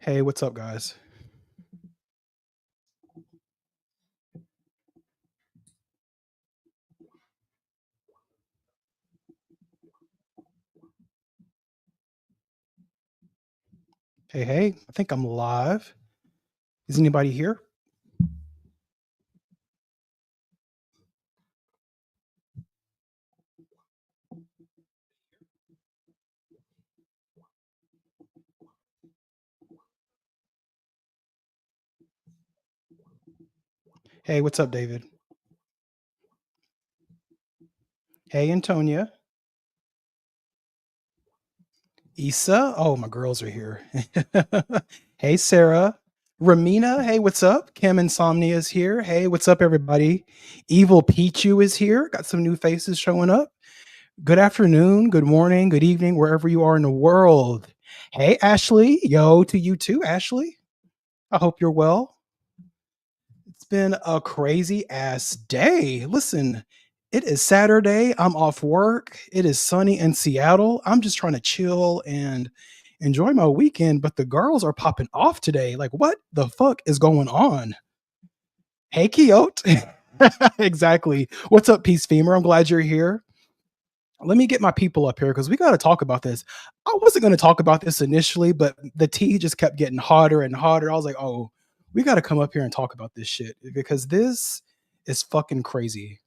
Hey, what's up, guys? Hey, hey, I think I'm live. Is anybody here? Hey, what's up, David? Hey, Antonia. Issa. Oh, my girls are here. Hey, Sarah. Ramina. Hey, what's up? Kim Insomnia is here. Hey, what's up, everybody? Evil Pichu is here. Got some new faces showing up. Good afternoon, good morning, good evening, wherever you are in the world. Hey, Ashley. Yo, to you too, Ashley. I hope you're well. It's been a crazy ass day. Listen, it is Saturday. I'm off work. It is sunny in Seattle. I'm just trying to chill and enjoy my weekend, but the girls are popping off today. Like, what the fuck is going on? Hey, Kyote. Exactly. What's up, Peace Femur? I'm glad you're here. Let me get my people up here because we got to talk about this. I wasn't going to talk about this initially, but the tea just kept getting hotter and hotter. I was like, oh, we got to come up here and talk about this shit because this is fucking crazy.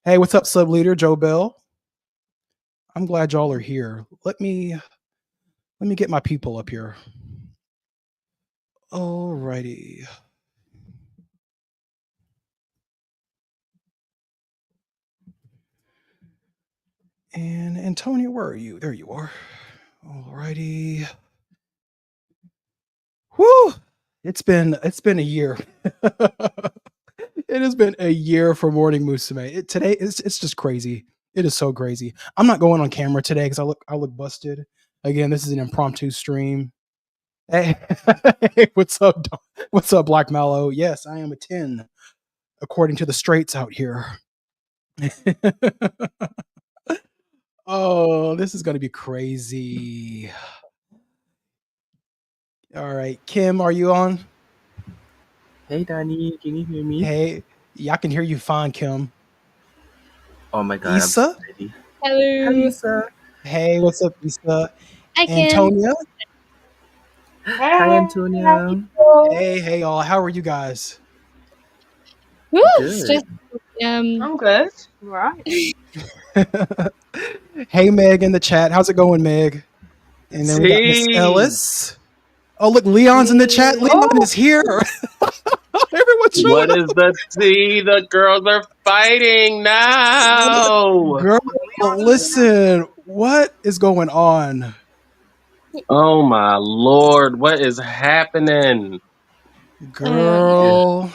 Hey, what's up, sub leader Joe Bell? I'm glad y'all are here. Let me get my people up here. Alrighty. And Antonio, where are you? There you are. Alrighty. Whoo! It's been a year. It has been a year for Morning Musume. Today it's just crazy. It is so crazy. I'm not going on camera today because I look busted. Again, this is an impromptu stream. Hey, hey, what's up? What's up, Black Mallow? Yes, I am a 10, according to the straights out here. Oh, this is gonna be crazy. All right, Kim, are you on? Hey Danny, can you hear me? Hey, yeah, I can hear you fine, Kim. Oh my god, Issa? I'm so ready. Hi Hello. Issa. Hey, what's up, Issa? Hi, Kim. Antonia? Hi Antonia. Hey, all. How are you guys? Woo, Good. just, I'm good. Right. Hey, Meg in the chat. How's it going, Meg? And then we got Miss Ellis. Oh, look, Leon's in the chat. Leon is here. Everyone's showing What up. is the tea? The girls are fighting now. Girl, listen, what is going on? Oh my lord, what is happening? Girl.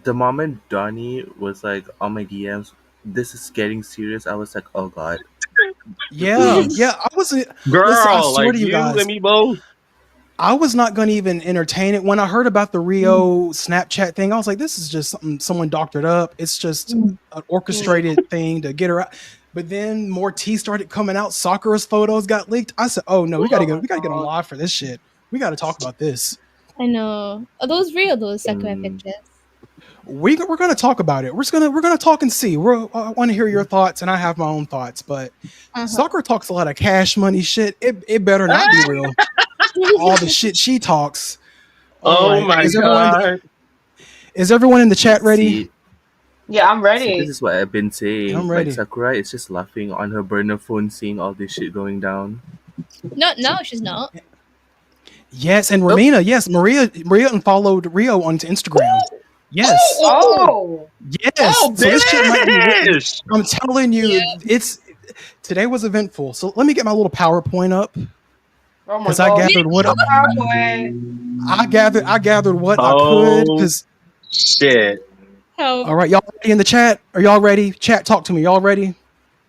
The moment Donnie was like on my DMs, this is getting serious, I was like, oh god. Yeah, I wasn't. Girl, Listen, I swear like to you you guys, and me both. I was not going to even entertain it. When I heard about the Rio Snapchat thing, I was like, this is just something someone doctored up. It's just an orchestrated thing to get her out. But then more tea started coming out. Sakura's photos got leaked. I said, oh no, we gotta get on live for this shit. We gotta talk about this. I know. Are those real, those Sakura pictures? We're gonna talk about it. We're gonna talk and see. I want to hear your thoughts, and I have my own thoughts. But Sakura talks a lot of cash money shit. It better not be real. All the shit she talks. Oh my god. Is everyone in the chat ready? Yeah, I'm ready. This is what I've been saying. I'm ready. Like Sakura is just laughing on her burner phone seeing all this shit going down. No, she's not. Yes, and Ramina, yes, Maria unfollowed Rio on Instagram. Yes. Oh. Yes. Oh, so this shit might be written. bitch. I'm telling you, today was eventful. So let me get my little PowerPoint up. Oh my Because god. I gathered what I gathered what I could. Because shit. All right, y'all ready in the chat? Are y'all ready? Chat, talk to me. Y'all ready?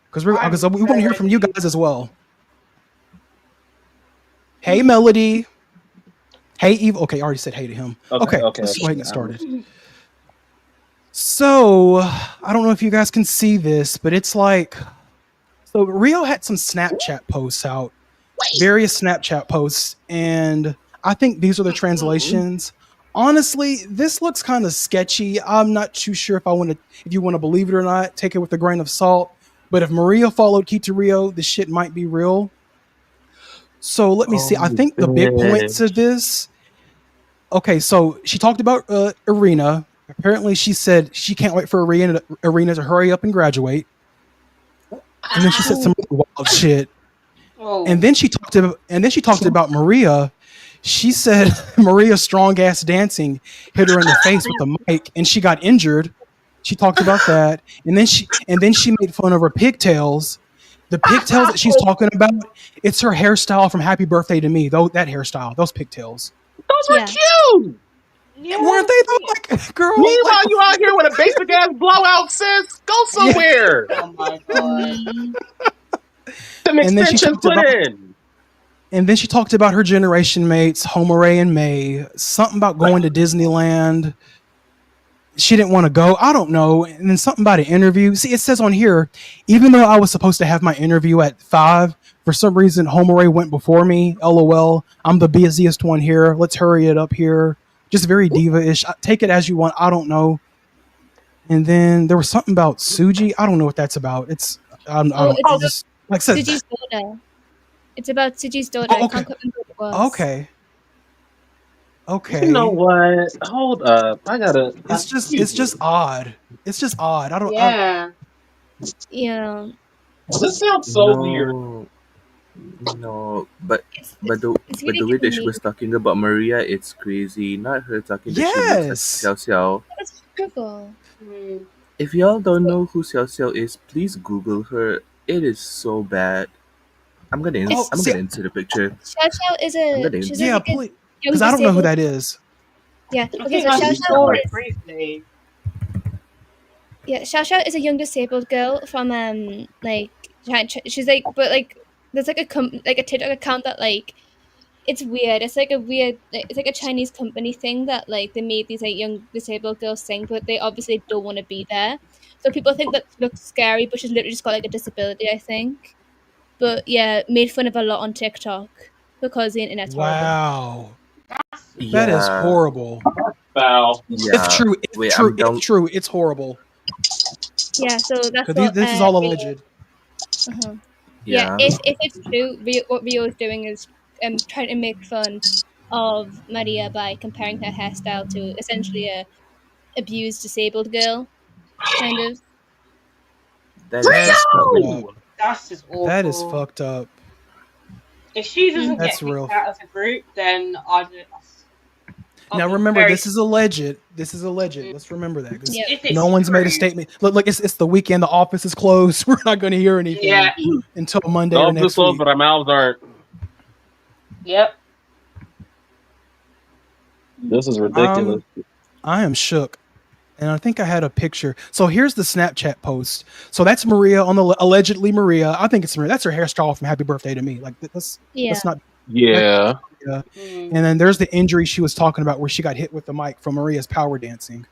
Because we want to hear from you guys as well. Hey, Melody. Hey, Eve. Okay, I already said hey to him. Okay. Let's go ahead and get started. So, I don't know if you guys can see this, but it's like, so Rio had some Snapchat posts out, various Snapchat posts, and I think these are the translations. Honestly, this looks kind of sketchy. I'm not too sure if you want to believe it or not. Take it with a grain of salt. But if Maria followed KitaRio, this shit might be real. So let me see. I think the big points of this. Okay, so she talked about Irina. Apparently, she said she can't wait for Irina to hurry up and graduate. And then she said some wild shit. Oh. And then she talked about Maria. She said Maria's strong ass dancing hit her in the face with the mic, and she got injured. She talked about that, and then she made fun of her pigtails. The pigtails that she's talking about, it's her hairstyle from Happy Birthday to Me. Though that hairstyle, those pigtails. Those were Yeah. cute. Yeah. Weren't they though? Like, girl. Meanwhile, like- you out here with a basic ass blowout, sis. Go somewhere. Oh my god. Some And then she extension talked about- put in. And then she talked about her generation mates, Homeray and May. Something about going to Disneyland. She didn't want to go. I don't know. And then something about an interview. See, it says on here, even though I was supposed to have my interview at 5, for some reason, Homeray went before me. LOL. I'm the busiest one here. Let's hurry it up here. Just very diva-ish. Take it as you want. I don't know. And then there was something about Suji. I don't know what that's about. It's just like I said. Suji's daughter. It's about Suji's daughter. Oh, I okay. can't remember what it was. Okay. You know what? Hold up. I gotta. It's just odd. It's just odd. I don't. Yeah. Yeah. This sounds so weird. No, but It's the really way that giving she me- was talking about Maria, it's crazy. Not her talking that she Yes. looks like Xiao Xiao. That's horrible. Mm. If y'all don't know who Xiao Xiao is, please Google her. It is so bad. I'm gonna insert the picture. Xiao Xiao is I'm gonna- she's Yeah, like a please. young Because I don't know who disabled- that is. Yeah. I Okay, think so I Xiao saw Xiao it is briefly. Xiao Xiao is a young disabled girl from like she's like, but like there's like a TikTok account that like it's weird. It's like a Chinese company thing that like they made these like young disabled girls sing, but they obviously don't want to be there. So people think that looks scary, but she's literally just got like a disability, I think. But yeah, made fun of a lot on TikTok because the internet's horrible. Wow. Yeah, That is horrible. Foul. Yeah. If true, Wait, it's true. It's horrible. Yeah, so that's 'Cause what this is all Rio- alleged. uh-huh. Yeah. If it's true, what Rio is doing is trying to make fun of Maria by comparing her hairstyle to essentially a abused disabled girl, kind of. That is Rio! That's just awful. That is fucked up. If she doesn't That's get real. kicked out as a group, then I'll Now be remember, very- this is alleged. This is alleged. Let's remember that. 'Cause Yeah. If it's no one's made a true- statement. Look, it's the weekend. The office is closed. We're not going to hear anything Yeah. until Monday The or office next closed, week. but our mouths aren't. Yep. This is ridiculous. I am shook. And I think I had a picture. So here's the Snapchat post. So that's Maria on the allegedly Maria. I think it's Maria. That's her hairstyle from Happy Birthday to Me. Like that's not. Yeah. Mm. And then there's the injury she was talking about where she got hit with the mic from Maria's power dancing.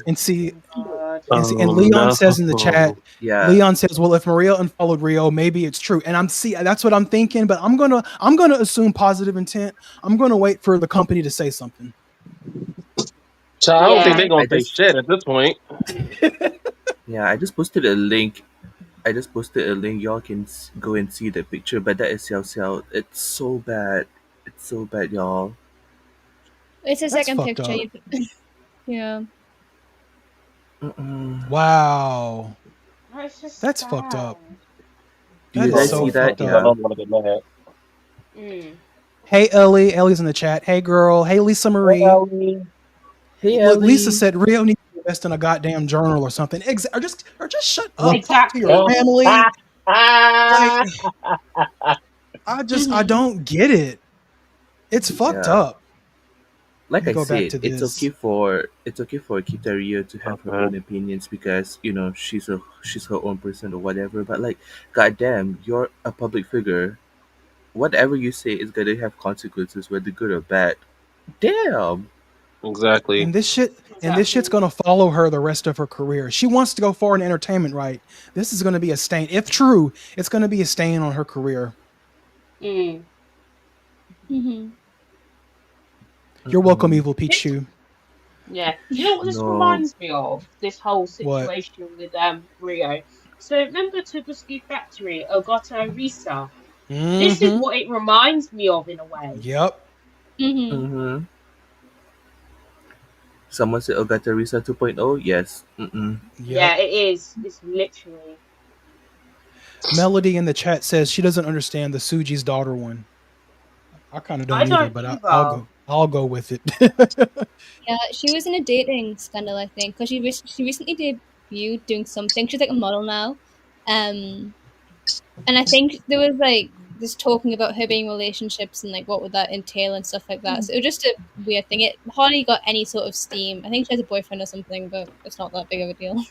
And see, God. and Leon says in the chat, Yeah. Leon says, "Well, if Maria unfollowed Rio, maybe it's true." And that's what I'm thinking. But I'm gonna assume positive intent. I'm gonna wait for the company to say something. So I don't Yeah. think they're gonna I say just- shit at this point. Yeah, I just posted a link. Y'all can go and see the picture. But that is Xiao Xiao. It's so bad. It's so bad, y'all. It's a That's second fucked picture. up. Yeah. Mm-mm. Wow, It's just that's sad. fucked up. Do That you is guys so see that? fucked up. I Yeah. don't want to get mad. Mm. Hey Ellie, Ellie's in the chat. Hey girl. Hey Lisa Marie. Hey, Look, Lisa Ellie. said Rio needs to invest in a goddamn journal or something. Or just shut up. Talk Exactly. to your family. Ah! I don't get it. It's fucked Yeah. up. Like I Go back said, to it's this. okay for KitaRio to have her Okay. own opinions because she's her own person or whatever. But like, goddamn, you're a public figure. Whatever you say is gonna have consequences, whether good or bad. Damn. Exactly. And this shit's gonna follow her the rest of her career. She wants to go far in entertainment, right? This is gonna be a stain. If true, it's gonna be a stain on her career. Mm. Mm-hmm. You're welcome, Mm-mm. Evil Pichu. Yeah. You know what this No. reminds me of? This whole What? situation with Rio. So remember Tubuski Factory, Ogata Risa? This is Mm-hmm. what it reminds me of in a way. Yep. Mm-hmm. Mm-hmm. Someone said Ogata Risa 2.0? Yes. Mm-mm. Yeah, Yep. it is. It's literally. Melody in the chat says she doesn't understand the Suji's daughter one. I kind of I don't either, don't but I'll either. go. I'll go with it. Yeah, she was in a dating scandal, I think, because she recently debuted doing something. She's like a model now, and I think there was like this talking about her being in relationships and like what would that entail and stuff like that. So it was just a weird thing. It hardly got any sort of steam. I think she has a boyfriend or something, but it's not that big of a deal.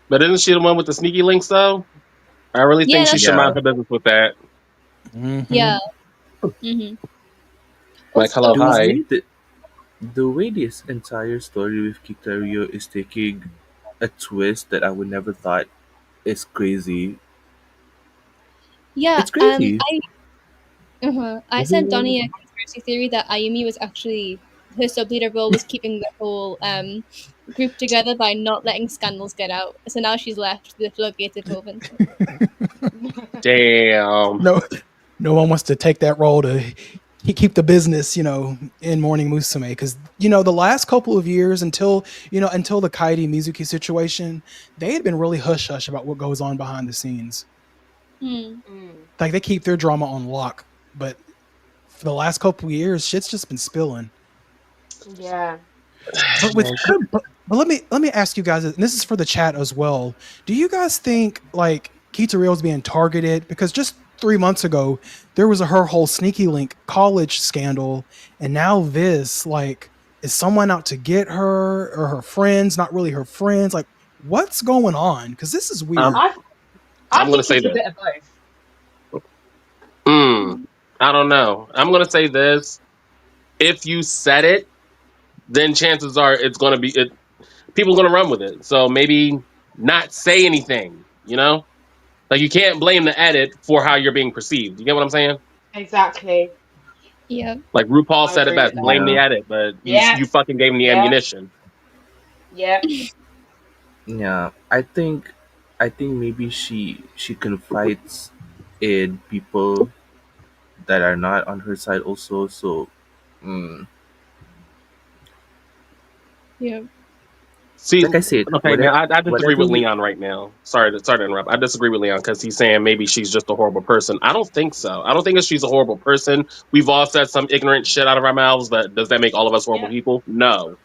But isn't she the one with the sneaky links though? I really Yeah, think she that's should Yeah. mind her business with that. Mm-hmm. yeah. Mm-hmm. Like, Also, hello, The hi. way the way this entire story with KitaRio is taking a twist that I would never thought is crazy. yeah. It's crazy. I sent Donnie a conspiracy theory that Ayumi was actually her sub leader role was keeping the whole group together by not letting scandals get out. So now she's left. The floodgates have opened. Damn. No, no one wants to take that role to keep the business, in Morning Musume. Because the last couple of years until the Kaidi Mizuki situation, they had been really hush hush about what goes on behind the scenes. Hmm. Like they keep their drama on lock, but for the last couple of years, shit's just been spilling. Yeah. But but let me ask you guys, and this is for the chat as well. Do you guys think like KitaRio is being targeted? Because just 3 months ago, there was her whole sneaky link college scandal, and now this, like, is someone out to get her or her friends? Not really her friends. Like, what's going on? Because this is weird. I I'm gonna think say it's a this. bit of both. I don't know. I'm gonna say this. If you said it, then chances are it's gonna be it. People are gonna run with it. So maybe not say anything. You know, like you can't blame the edit for how you're being perceived. You get what I'm saying? Exactly. Yeah. Like RuPaul I said it agree best: with that. blame the Yeah. edit, but you Yeah. you fucking gave him the Yeah. ammunition. Yeah. Yeah. I think maybe she confides in people that are not on her side also. So mm, Yeah. See, like I said, okay, now I disagree whatever with we Leon right now. Sorry to interrupt. I disagree with Leon because he's saying maybe she's just a horrible person. I don't think so. I don't think that she's a horrible person. We've all said some ignorant shit out of our mouths, but does that make all of us horrible Yeah. people? No.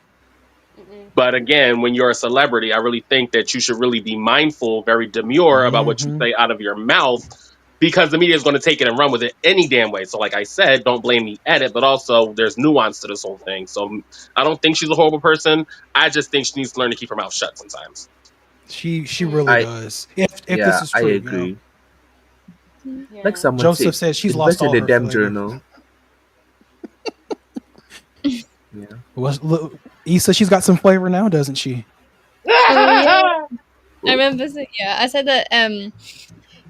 Mm-mm. But again, when you're a celebrity, I really think that you should really be mindful, very demure about what you Mm-hmm. say out of your mouth because the media is going to take it and run with it any damn way. So, like I said, don't blame the edit, but also there's nuance to this whole thing. So, I don't think she's a horrible person. I just think she needs to learn to keep her mouth shut sometimes. She Mm. really I does. If this yeah, is I true, agree. Like Yeah. someone Joseph said, says she's lost invest in all the her damn flavor. journal. Yeah. Look, Issa, she's got some flavor now, doesn't she? Oh yeah. I remember. Yeah, I said that.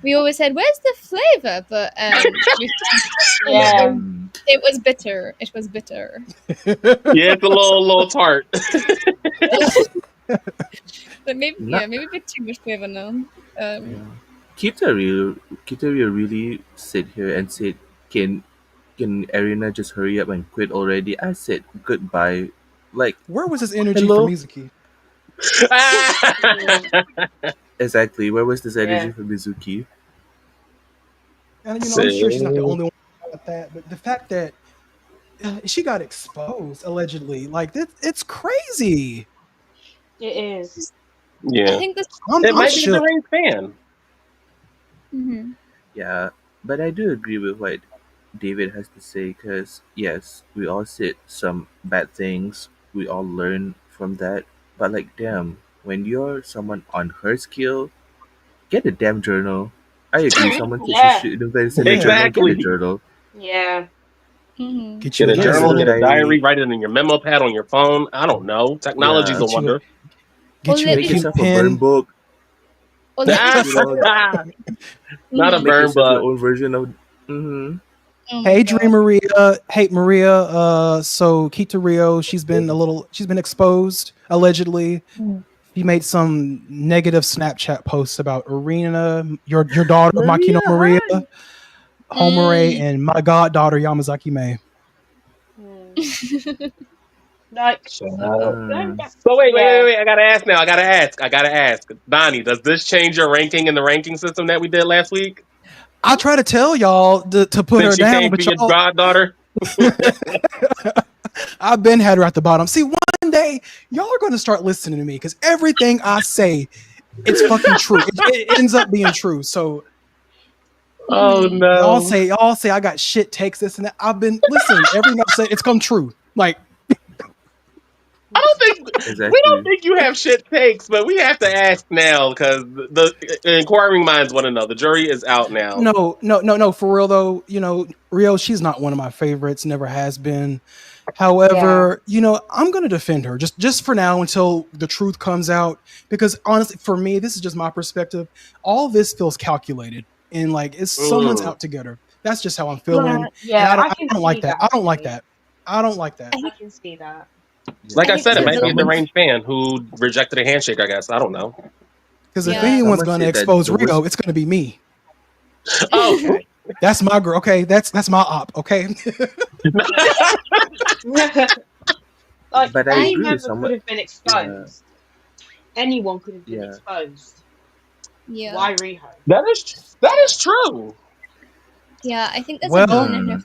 We always said, "Where's the flavor?" But Yeah. Mm. it was bitter. It was bitter. Yeah, it's a little tart. But maybe, Not maybe a bit too much flavor now. yeah. KitaRio really sit here and said, "Can Arena just hurry up and quit already?" I said goodbye. Like Where was his energy for hello. Mizuki? Mm. Exactly. Where was this energy Yeah. for Mizuki? And I'm sure she's not the See? only one about that, but the fact that she got exposed allegedly, like it's crazy. It is. I Yeah. think this. It I'm might be a shook. deranged fan. Mm-hmm. Yeah, but I do agree with what David has to say because yes, we all said some bad things. We all learn from that. But like, damn, when you're someone on her scale, get a damn journal. I agree. Someone said she Yeah. should invest in a Yeah, journal. Get a Exactly. journal. Yeah. Mm-hmm. get you Get a a Get a journal, little get a diary. diary, diary. write it in your memo pad on your phone. I don't know. Technology's a Yeah, Get you a wonder. Or get you a make literally, cute yourself a burn pen. book. or literally, You know, Not a mm-hmm. make burn yourself your book. own version of. Mm-hmm. Oh my Hey, God. Dream Maria. Hey, Maria. So KitaRio, she's been exposed allegedly. She made some negative Snapchat posts about Arena, your daughter Makino Maria, hi. Homare, and my goddaughter Yamazaki May. Like, Child. going back, So wait. yeah. I gotta ask now. I gotta ask. Donnie, does this change your ranking in the ranking system that we did last week? I try to tell y'all to put her Since you down, came for but your y'all, goddaughter? I've been had her at the bottom. See, one day y'all are going to start listening to me because everything I say, it's fucking true. It ends up being true. So Oh y'all no. say I got shit takes this and that. I've been listen. Everything I've said, it's come true. Like I don't think we don't Exactly. think you have shit takes, but we have to ask now because the inquiring minds want to know. The jury is out now. no. For real though, Rio, she's not one of my favorites. Never has been. However, I'm gonna defend her just for now until the truth comes out. Because honestly, for me, this is just my perspective. All this feels calculated and like it's someone's Mm. out to get her. That's just how I'm Yeah, feeling, and Yeah, I I can don't like see that. that. I don't like Actually. that. I don't like that. I I think can see that. Like I I think said, it so. Yeah, might be a The someone deranged fan who rejected a handshake. I guess I don't know. Because if yeah, anyone's someone gonna said that expose the worst. Rio, it's gonna be me. Oh, Okay. That's my girl. Okay, that's my op. Okay. Like, But I any agree with member could someone. have been Yeah, exposed. Anyone could have been yeah. exposed. yeah, Why Riho? that is true. yeah. I think there's a Well, reason in her. Hmm.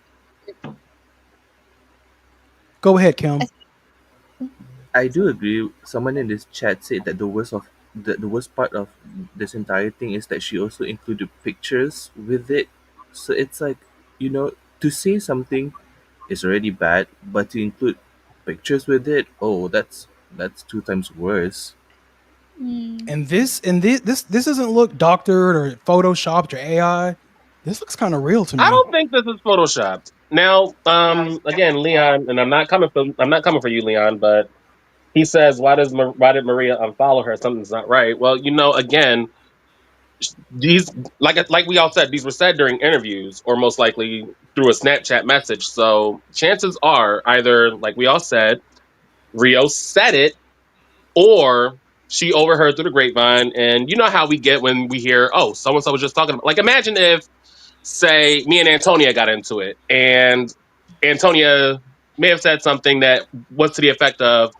go ahead, Kim. I do agree. Someone in this chat said that the worst part of this entire thing is that she also included pictures with it. So it's like, to say something is already bad, but to include pictures with it, oh, that's two times worse. Mm. And this doesn't look doctored or photoshopped or AI. This looks kind of real to I me. don't think this is photoshopped. Now, No, it's again, definitely not. Leon, and I'm not coming for you, Leon, but he says, why did Maria unfollow her? Something's not right. Well, again, these like we all said, these were said during interviews, or most likely through a Snapchat message. So chances are either, like we all said, Rio said it, or she overheard through the grapevine. And you know how we get when we hear, oh, so and so was just talking about. Like, imagine if, say, me and Antonia got into it, and Antonia may have said something that was to the effect of,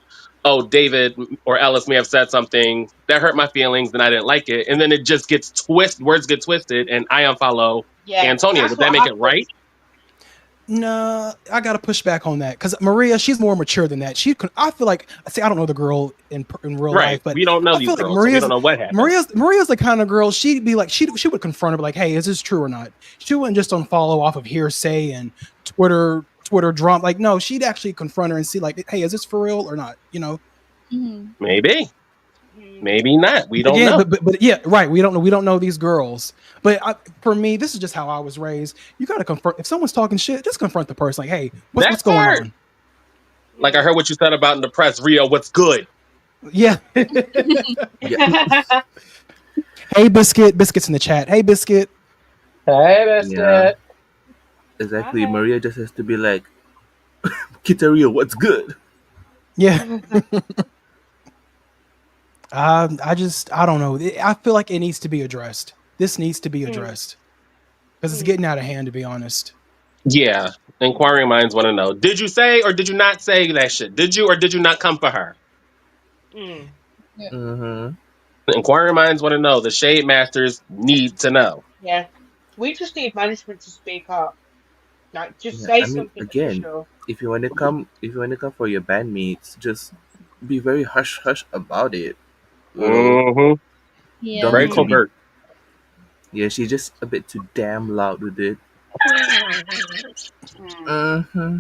oh, David or Ellis may have said something that hurt my feelings and I didn't like it. And then it just gets words get twisted, and I unfollow Yeah, Antonia. that's Would that what make it right? happened. No, I gotta push back on that because Maria, she's more mature than that. I feel like, see, I don't know the girl in real Right. life, but We don't know I these feel like girls, so we don't know what happened. Maria's the kind of girl she'd be like she would confront her, be like, hey, is this true or not? She wouldn't just unfollow off of hearsay and Twitter drama. Like, no, she'd actually confront her and see, like, hey, is this for real or not? Mm. Maybe. Hmm. Maybe not. We But don't again, know. but yeah, right. We don't know these girls. But for me, this is just how I was raised. You gotta confront if someone's talking shit. Just confront the person. Like, hey, what's That going part. on? Like I heard what you said about in the press, Rio, what's good? Yeah. Yeah, Hey, Biscuit's in the chat. Hey, Biscuit. Hey, that's yeah, it. exactly. Hi. Maria just has to be like, Kitario, what's good? Yeah. I don't know. I feel like it needs to be addressed. This needs to be Hmm. addressed because it's Hmm. getting out of hand, to be honest. Yeah. Inquiring minds want to know. Did you say or did you not say that shit? Did you or did you not come for her? Hmm. Mm-hmm. Inquiring minds want to know. The Shade Masters need to know. Yeah. We just need management to speak up. Like, just Yeah, say I mean, something again, official. if you wanna come for your bandmates, just be very hush hush about it. Mm-hmm. Don't Yeah. Very need to Hmm. be. covert. Yeah, she's just a bit too damn loud with it. Hmm. Mm-hmm.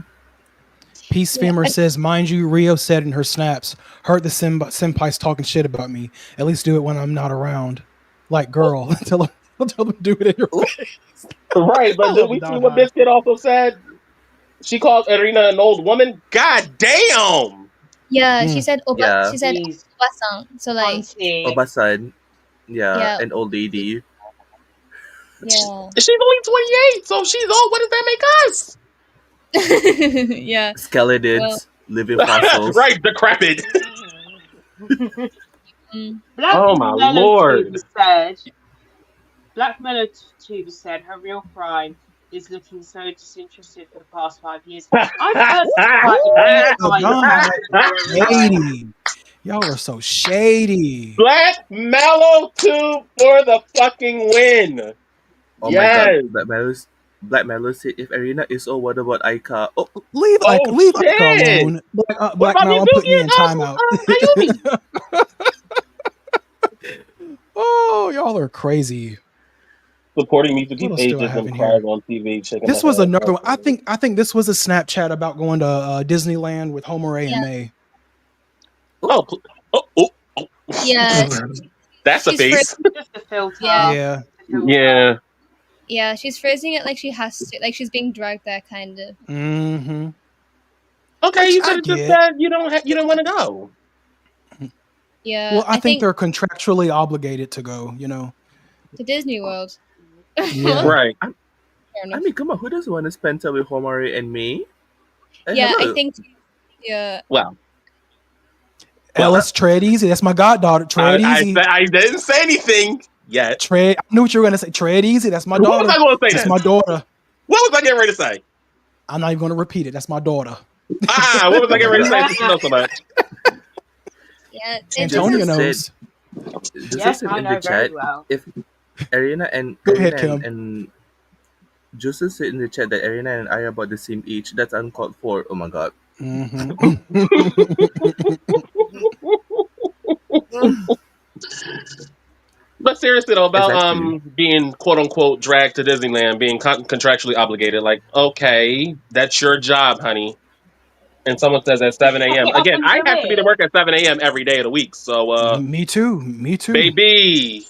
Peace Yeah. Femur says, mind you, Rio said in her snaps, heard the senpai's talking shit about me. At least do it when I'm not around. Like, girl, tell them to do it in your Ooh, face. Right, I but did love we see what Dada. Biscuit also said? She called Irina an old woman? God damn! Yeah. She Mm. said Oba. yeah, She said Jeez. Obasang. So like, Auntie. Obasan. Yeah, yeah. an old lady. Yeah. She's only 28, so she's old. What does that make us? Yeah. Skeletons, Well, living fossils. Right, decrepit. Black Oh my Mellow lord. said her real crime is looking so disinterested for the past 5 years. I've heard quite a few Oh, times y'all that are story, like, shady. Y'all are so shady. Black Mallow 2 for the fucking win. Oh my god, Yes. Black Mellow said, if Arena is so, what about Aika? Oh, Leave Oh Ika shit. alone. What Black about Mal, I'm putting you in Mizuki and timeout. Ayumi? Oh, y'all are crazy. Supporting What Mizuki's else do I ages have and in cries here? on TV, shaking This my was head. another one. Okay. I think this was a Snapchat about going to Disneyland with Homer A and Yeah. May. Oh, oh. Yeah. That's a She's face. just a filter. Yeah. Yeah. Yeah. Yeah, she's phrasing it like she has to, like she's being dragged there, kind of. Mm-hmm. Okay, Which you I could have just get. said you don't want to go. Yeah, Well, I think they're contractually obligated to go, you know. to Disney World. Yeah. Right. Fair enough. I mean, come on, who doesn't want to spend time with Homari and me? Yeah, Hello. I think. Yeah. Well, Ellis, tread easy. That's my goddaughter. Tread easy. I didn't say anything yet. I knew what you were gonna say. Tread easy. That's my What daughter. was I going to say That's then? my daughter. What was I getting ready to say? I'm not even gonna repeat it. That's my daughter. What was I getting ready to say since you know so much? Yeah. Antonia Joseph knows. Yes, I in know the very chat, well. if Arena and Go ahead, Arena Kim. and Joseph said in the chat that Arena and I are about the same age. That's uncalled for. Oh my god. Mm-hmm. But seriously though, about Exactly. being quote unquote dragged to Disneyland, being contractually obligated, like, okay, that's your job, honey. And someone says at 7 Suck a.m. it up Again, and I do have to be to it. work at 7 a.m. every day of the week. So Me too. baby.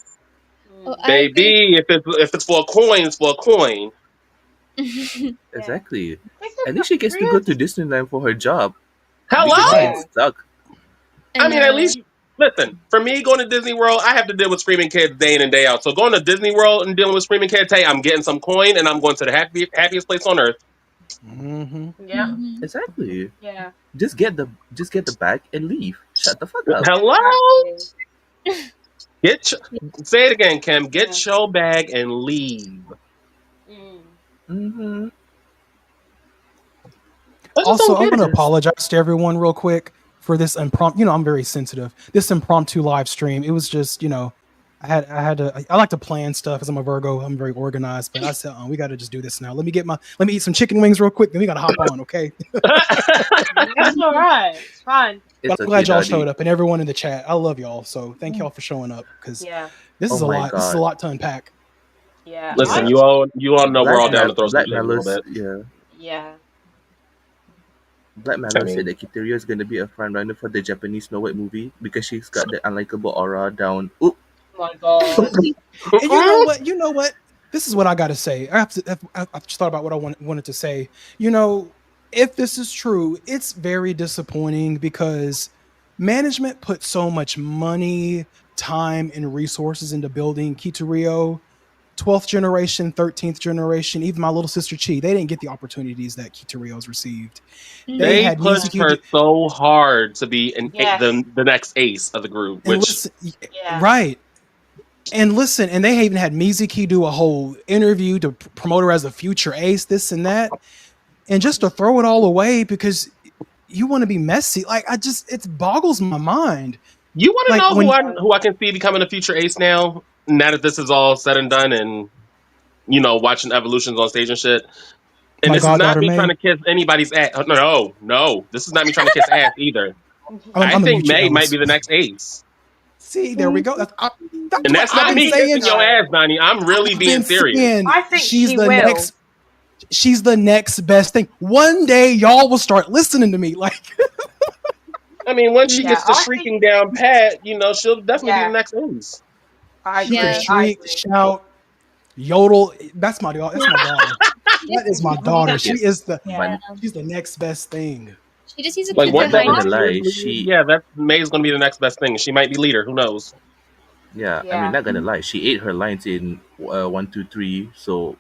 Oh, I agree. Baby, if it's for a coin, it's for a coin. Exactly. This At is least she gets to go to really- Disneyland for her job. Hello? Because Yeah. she's stuck. I mean, at least listen, for me going to Disney World, I have to deal with screaming kids day in and day out. So going to Disney World and dealing with screaming kids, hey, I'm getting some coin and I'm going to the happiest place on earth. Mm-hmm. Yeah. Mhm. Exactly. Yeah. Just get the bag and leave. Shut the fuck up. Hello? Exactly. Say it again, Kim. Get Yeah. your bag and leave. Mm. Mm-hmm. I just Also, don't I get want to it. apologize to everyone real quick for this impromptu. You know, I'm very sensitive. This impromptu live stream. It was just, I had to. I like to plan stuff because I'm a Virgo. I'm very organized. But I said, we got to just do this now. Let me eat some chicken wings real quick. Then we got to hop on, okay? That's all right. It's fine. But It's I'm glad y'all Daddy. showed up and everyone in the chat. I love y'all. So thank y'all for showing up because Yeah. this is Oh a my lot. This is a God. lot to unpack. Yeah. Listen, Yeah. you all know we're all down to throw some Black shade a little Mallows, bit. yeah. Yeah. Black Mallow I mean- said that KitaRio is going to be a front runner for the Japanese Snow White movie because she's got the unlikable aura down. Ooh, Oh my god. And you know what? This is what I got to say. I just thought about what I wanted to say. If this is true, it's very disappointing because management put so much money, time, and resources into building KitaRio. 12th generation, 13th generation, even my little sister Chi, they didn't get the opportunities that KitaRio's received. They had pushed Mizuki her so hard to be Yes. the next ace of the group, and which listen, Yeah. right. And listen, and they even had Mizuki do a whole interview to promote her as a future ace, this and that. And just to throw it all away because you want to be messy. Like it boggles my mind. you want to Like, know when- who I can see becoming a future ace now that this is all said and done, and watching evolutions on stage and shit. And My this is not goddaughter, me May. trying to kiss anybody's ass. No. This is not me trying to kiss ass either. I'm I gonna think mute you, May Ellis. might be the next ace. See, there we go. That's And what that's I've not been me saying. kissing your ass, Donnie. I'm really I've being been serious. saying I think she's she the will. next. She's the next best thing. One day, y'all will start listening to me. Like, I mean, once she Yeah, gets the I think- shrieking down pat, she'll definitely be Yeah. the next ace. I she agree. can Yeah. shriek, shout, yodel. That's my daughter. That's my daughter. That is my daughter. She is Yeah. she's the next best thing. She just needs to Like put what? not behind gonna her. lie, Yeah, that May's gonna be the next best thing. She might be leader. Who knows? Yeah, I Yeah. mean, not gonna lie, she ate her lines in 1, 2, 3. So,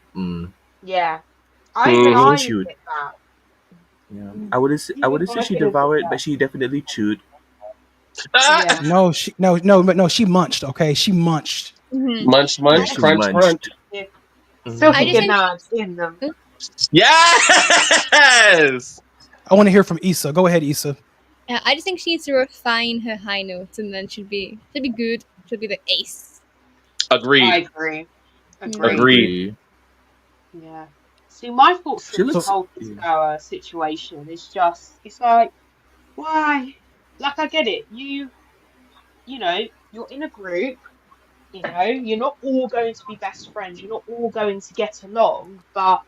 Yeah. Mhm. I she admire chewed. that. Yeah, Mm. I wouldn't say I she could have done devoured, that. but she definitely chewed. Ah! Yeah. No, she munched. Okay, she munched. Munch, Yeah, munch, she crunch, crunch. munched. Yeah. Mhm. I Silky just think gonads in them. Yes. I want to hear from Issa. Go ahead, Issa. I just think she needs to refine her high notes, and then she'll be good. She'll be the ace. I Agreed. agree. I Agree. Agreed. agree. Yeah. See, my thoughts She on this So looks. whole Yeah. situation is just, it's like, why? Like, I get it. You know, you're in a group, you know, you're not all going to be best friends, you're not all going to get along, but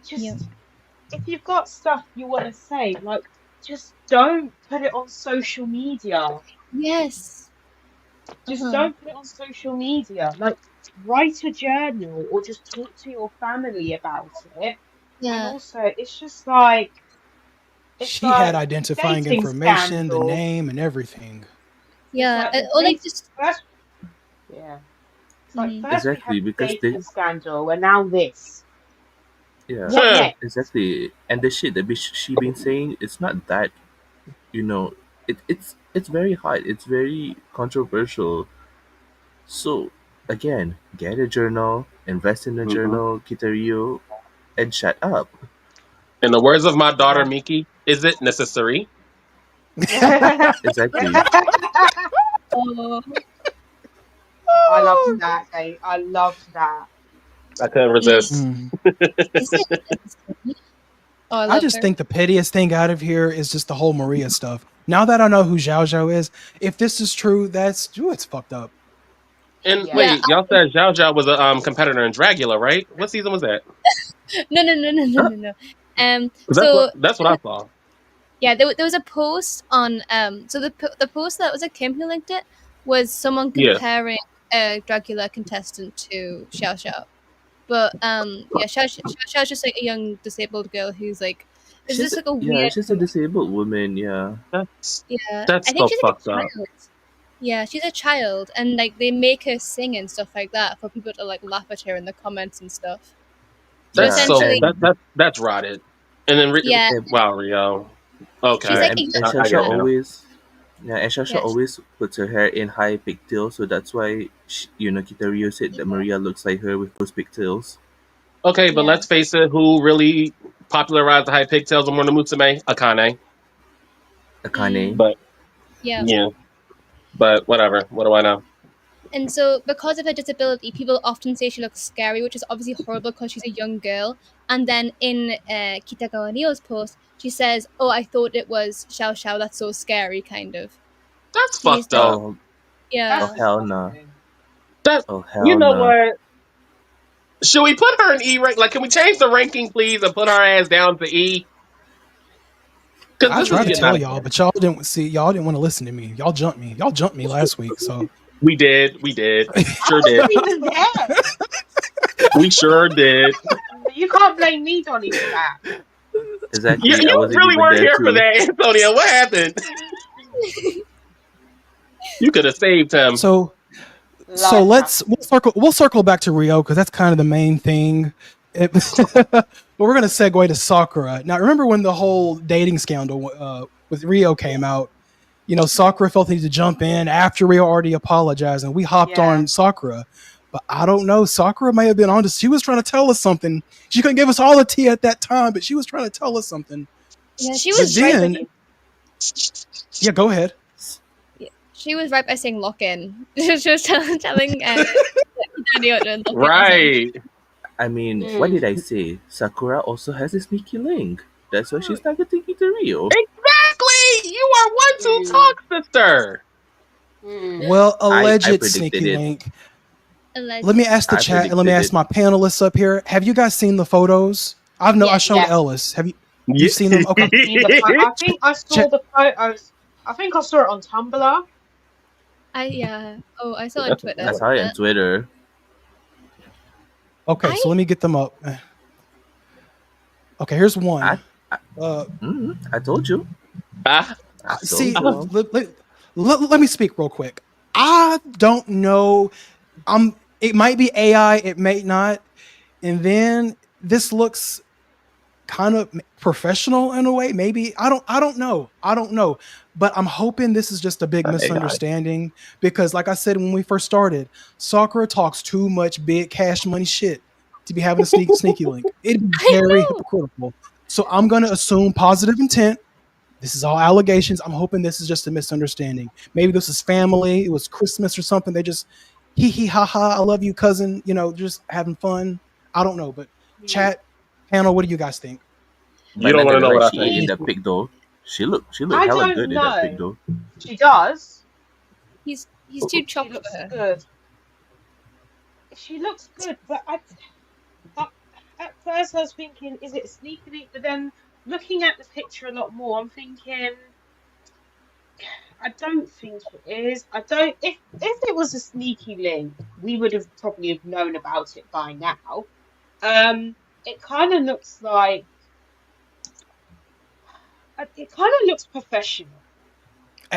Yeah. just, if you've got stuff you want to say, like, just don't put it on social media. Yes. Just Uh-huh. don't put it on social media. Like, write a journal or just talk to your family about it. And Yeah. also, it's just like, it's she had like identifying dating information, the scandal. name, and everything. It's Yeah. like the Or like date just. first, yeah. It's like Mhm. first we had Exactly, the because they. dating scandal, and now this. Yeah, What Huh. next? exactly. And the shit that she been saying, it's not that, you know, it's very hot. It's very controversial. So again, get a journal, invest in a Mhm. journal, KitaRio, and shut up. In the words of my daughter Yeah. Miki, is it necessary? Exactly. Oh. I loved that, Kate. I loved that. I couldn't resist. Mm. Is it? Oh, I I love just her. think the pettiest thing out of here is just the whole Maria stuff. Now that I know who Zhao Zhao is, if this is true, it's fucked up. And Yeah. Yeah. wait, y'all said Zhao Zhao was a competitor in Dragula, right? What season was that? No. 'Cause So that's what I saw. yeah, there was a post on so the post that was a Kim who linked it was someone Yeah. comparing a Dracula contestant to Xiao Xiao, but yeah, Xiao's just like a young disabled girl who's like there's She's just like a yeah, weird she's a disabled woman. Yeah, That's yeah. I that's think so she's like fucked a up. child. Yeah, she's a child, and like they make her sing and stuff like that for people to like laugh at her in the comments and stuff. So That's yeah, so essentially, and that's rotted. And then yeah, wow, Rio. she's yeah, Okay, like and, a and young I get Shasha it now. always. Yeah, and Shasha yeah, always puts her hair in high pigtails, so that's why KitaRio said that Maria looks like her with those pigtails. Okay, but yeah, let's face it, who really popularized the high pigtails of Mourner Musume? Akane. Akane. But yeah. yeah, but whatever. What do I know? And so, because of her disability, people often say she looks scary, which is obviously horrible because she's a young girl. And then in Kitagawa Rio's post, she says, "Oh, I thought it was Xiao Xiao. That's so scary." Kind of. That's She needs fucked to, up. Oh, oh yeah. That's hell no. disgusting. That Oh you hell know no. what? Should we put her in E rank? Like, can we change the ranking, please, and put her ass down to E? Because I this is tried to getting Yeah. tell out of y'all, hand. but y'all didn't see. Y'all didn't want to listen to me. Y'all jumped me. Y'all jumped me last week. So We did. I Sure did. wasn't even there. We sure did. You can't blame me, Donnie, for that. Exactly. I You wasn't really even weren't there here for too. that, Antonio. What happened? You could have saved him. so Life happens. we'll circle back to Rio because that's kind of the main thing. But we're gonna segue to Sakura. Now, remember when the whole dating scandal with Rio came out? You know, Sakura felt the need to jump in after Rio already apologized, and we hopped Yeah. on Sakura. But I don't know. Sakura may have been on to. She was trying to tell us something. She couldn't give us all the tea at that time, but she was trying to tell us something. Yeah, she But was Great right. then, yeah, go ahead. She was right by saying lock in. She was telling Daniel to lock in. Right. I mean, what Mm. did I say? Sakura also has a sneaky link. That's why she's targeting KitaRio. Exactly. You are one to Mm. talk, sister. Mm. Well, I alleged predicted sneaky it. link. Alleged. Let me ask the I chat and let me predicted ask it. my panelists up here. Have you guys seen the photos? I Yes. showed Yes. Ellis. Have you? Yeah. You've seen them? Okay. I've seen the I think I saw Check. the photos. I think I saw it on Tumblr. Oh, I saw it on Twitter. I saw it on Twitter. Okay, so let me get them up. Okay, here's one. I told you. Ah, I told See, you. let me speak real quick. I I don't know. It might be AI, it may not. And then this looks kind of professional in a way. Maybe I don't know. But I'm hoping this is just a big misunderstanding because, like I said when we first started, Sakura talks too much big cash money shit to be having a sneaky link. It'd be very hypocritical. So I'm gonna assume positive intent. This is all allegations. I'm hoping this is just a misunderstanding. Maybe this is family. It was Christmas or something. They just hee ha ha. I love you, cousin. Just having fun. I don't know, but chat panel. What do you guys think? You don't want to know what I she think. in the pic though. She looked I hella don't good in that pic know. though. She does. He's too She chopped looks for her. good. She looks good, but at first I was thinking, is it a sneaky link? But then looking at the picture a lot more, I'm thinking, I don't think it is. I don't. If it was a sneaky link, we would have probably known about it by now. It kind of looks like. It kind of looks professional.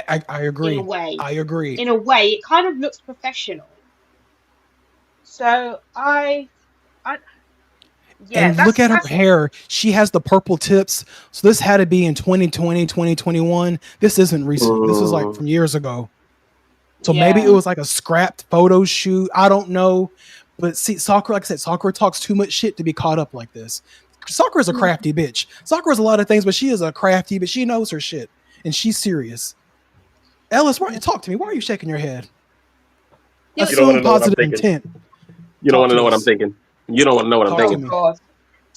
I agree. In a way. I agree. In a way, it kind of looks professional. So yeah. And look at her hair. She has the purple tips. So this had to be in 2020, 2021. This isn't recent. This is like from years ago. So maybe it was like a scrapped photo shoot. I don't know. But see, Sakura, like I said, Sakura talks too much shit to be caught up like this. Sakura's a crafty bitch. Sakura's a lot of things, but she is a crafty, but she knows her shit. And she's serious. Ellis, talk to me. Why are you shaking your head? Assume positive intent. You don't want to know what I'm thinking. You don't want to know what I'm thinking.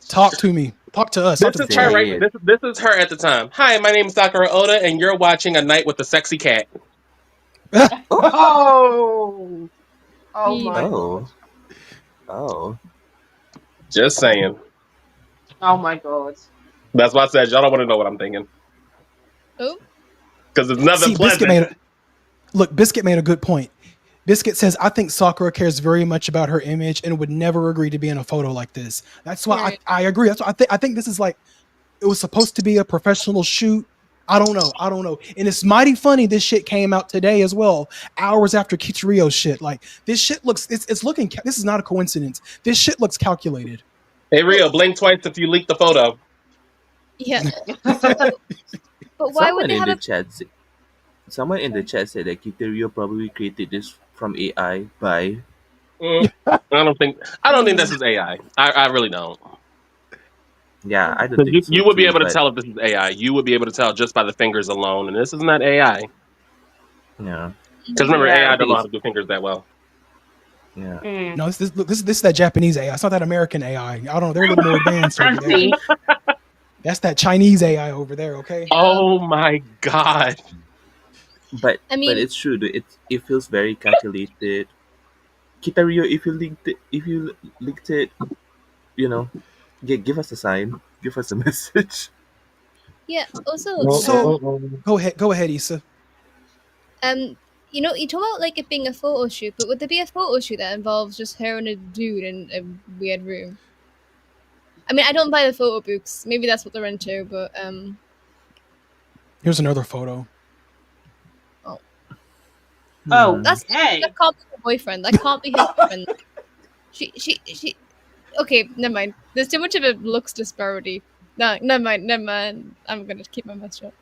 Talk to me. Talk to us. This is her, right? This is her at the time. Hi, my name is Sakura Oda, and you're watching A Night with a Sexy Cat. Oh my god. Oh. Just saying. Oh my god. That's why I said y'all don't want to know what I'm thinking. Oh. Because it's nothing pleasant. Biscuit made a good point. Biscuit says, I think Sakura cares very much about her image and would never agree to be in a photo like this. That's why I agree. That's why I think this is like, it was supposed to be a professional shoot. I don't know. And it's mighty funny this shit came out today as well, hours after KitaRio shit. Like, this shit looks, it's looking, this is not a coincidence. This shit looks calculated. Hey, Rio, blink twice if you leak the photo. Yeah. But why would they have Someone in the chat said that KitaRio probably created this from AI by. I don't think this is AI. I really don't. Yeah, I don't think you would be able to tell if this is AI. You would be able to tell just by the fingers alone, and this is not AI. Yeah. Because remember, AI don't know how to do fingers that well. Yeah. No, this is that Japanese AI. It's not that American AI. I don't know. They're a little more advanced over there. That's that Chinese AI over there. Okay. Oh my god. But it's true. It feels very calculated. KitaRio, if you linked it, give us a sign. Give us a message. Yeah. Also, go ahead, Issa. You talk about like it being a photo shoot, but would there be a photo shoot that involves just her and a dude in a weird room? I mean, I don't buy the photo books. Maybe that's what they're into, but here's another photo. Oh, that can't be her boyfriend. That can't be his friend. She. Okay, never mind. There's too much of a looks disparity. No, never mind. I'm gonna keep my mouth shut.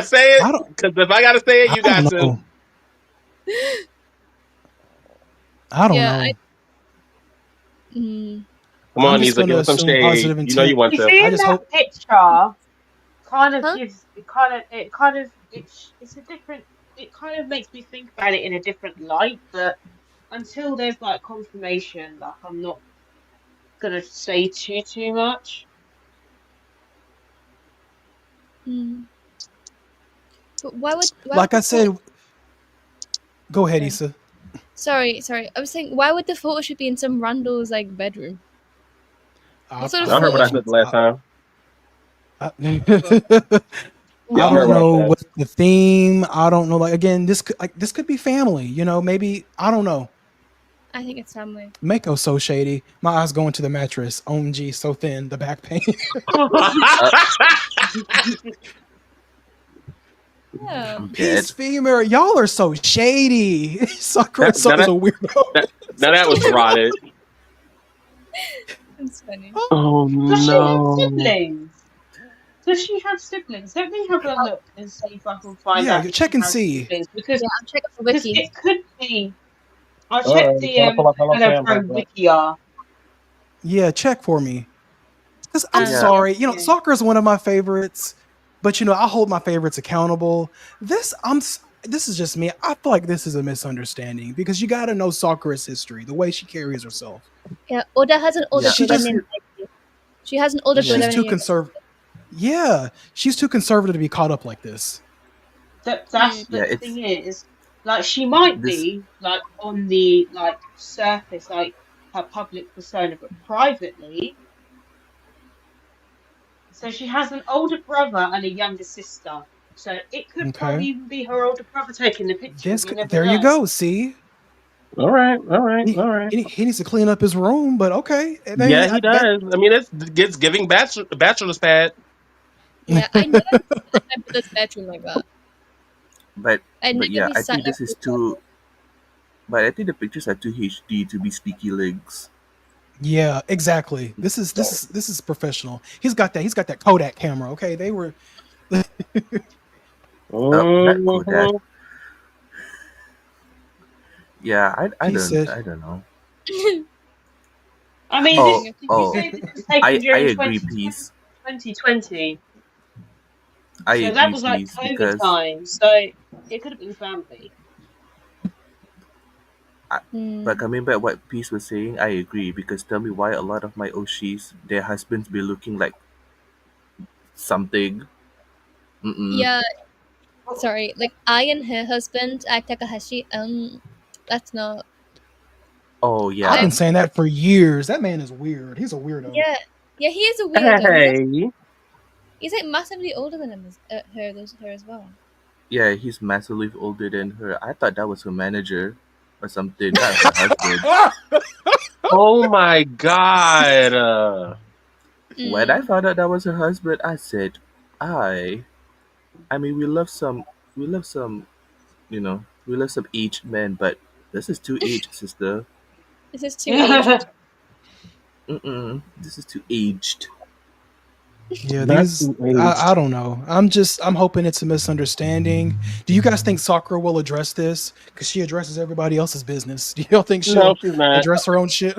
Say it. Because if I gotta say it, you got to. I don't know. Come on, Nisa, give us some shade. You know you want to. I just hope picture kind of gives it's a different. It kind of makes me think about it in a different light, but until there's like confirmation, like I'm not gonna say too much. But why like I said, go ahead, Issa. Sorry. I was saying, why would the photo shoot be in some rando's like bedroom? I heard what I said the last time. I don't know what's the theme. I don't know. Like, again, this could be family. Maybe I don't know. I think it's family. Mako's so shady. My eyes going to the mattress. OMG, so thin. The back pain. Yeah. I'm Peace dead. femur, y'all are so shady. Sakura That- is a that- weirdo. Now that was rotted. That's funny. Oh Does she have no. siblings? Does she have siblings? Let me have a look and see if I can find Yeah, out you if check she and has see. siblings. Because Yeah, I'm checking for wiki. it could be. I'll All check right, the gotta pull up Hello Hello Cam Pro back up. Wiki R. Yeah, check for me. Because I'm Yeah. sorry, you know, Yeah. soccer is one of my favorites, but you know, I hold my favorites accountable. This is just me. I feel like this is a misunderstanding because you got to know Sakura's history, the way she carries herself. Yeah, Oda has an older Yeah, She brother just named Saiki. She has an older Yeah. brother she's too named conservative. Yeah, she's too conservative to be caught up like this. That's Yeah, but the it's thing is, like she might this. be like on the like surface, like her public persona, but privately. So she has an older brother and a younger sister. So it could probably Okay, even be her older brother taking the pictures. You never there you know. go. See, All right, all right, all right. he needs to clean up his room, but okay. I mean, Yeah, he does. I mean, it's giving bachelor's pad. Yeah, I never visited my brother's bedroom like that. But I never yeah, I sat think this next is to each other. too. But I think the pictures are too HD to be sneaky links. Yeah, exactly. This is professional. He's got that Kodak camera. Okay, they were. Not Kodak. Mhm. Yeah, I He don't said, I don't know. I mean, Oh, did you oh, say this was taken I during agree, peace. 2020? I So that agree, was like peace, COVID because time. So it could have been family. but coming back what Peace was saying, I agree, because tell me why a lot of my Oshis, their husbands be looking like something. Mm-mm. Yeah, sorry. Like I and her husband, Takahashi. That's not. Oh I've yeah. been I'm. saying that for years. That man is weird. He's a weirdo. Yeah, yeah. He is a weirdo. Hey, He's like massively older than him, her as well. Yeah, he's massively older than her. I thought that was her manager or something, not her husband. oh my God. When I Mm. found out that was her husband, I said, I mean we love some we love some aged men, but this is too aged, sister. This is too aged. Mm-mm. This is too aged. Yeah, Not these too aged. I don't know. I'm hoping it's a misunderstanding. Do you guys think Sakura will address this? Because she addresses everybody else's business. Do y'all think No, she'll she's not. address her own shit?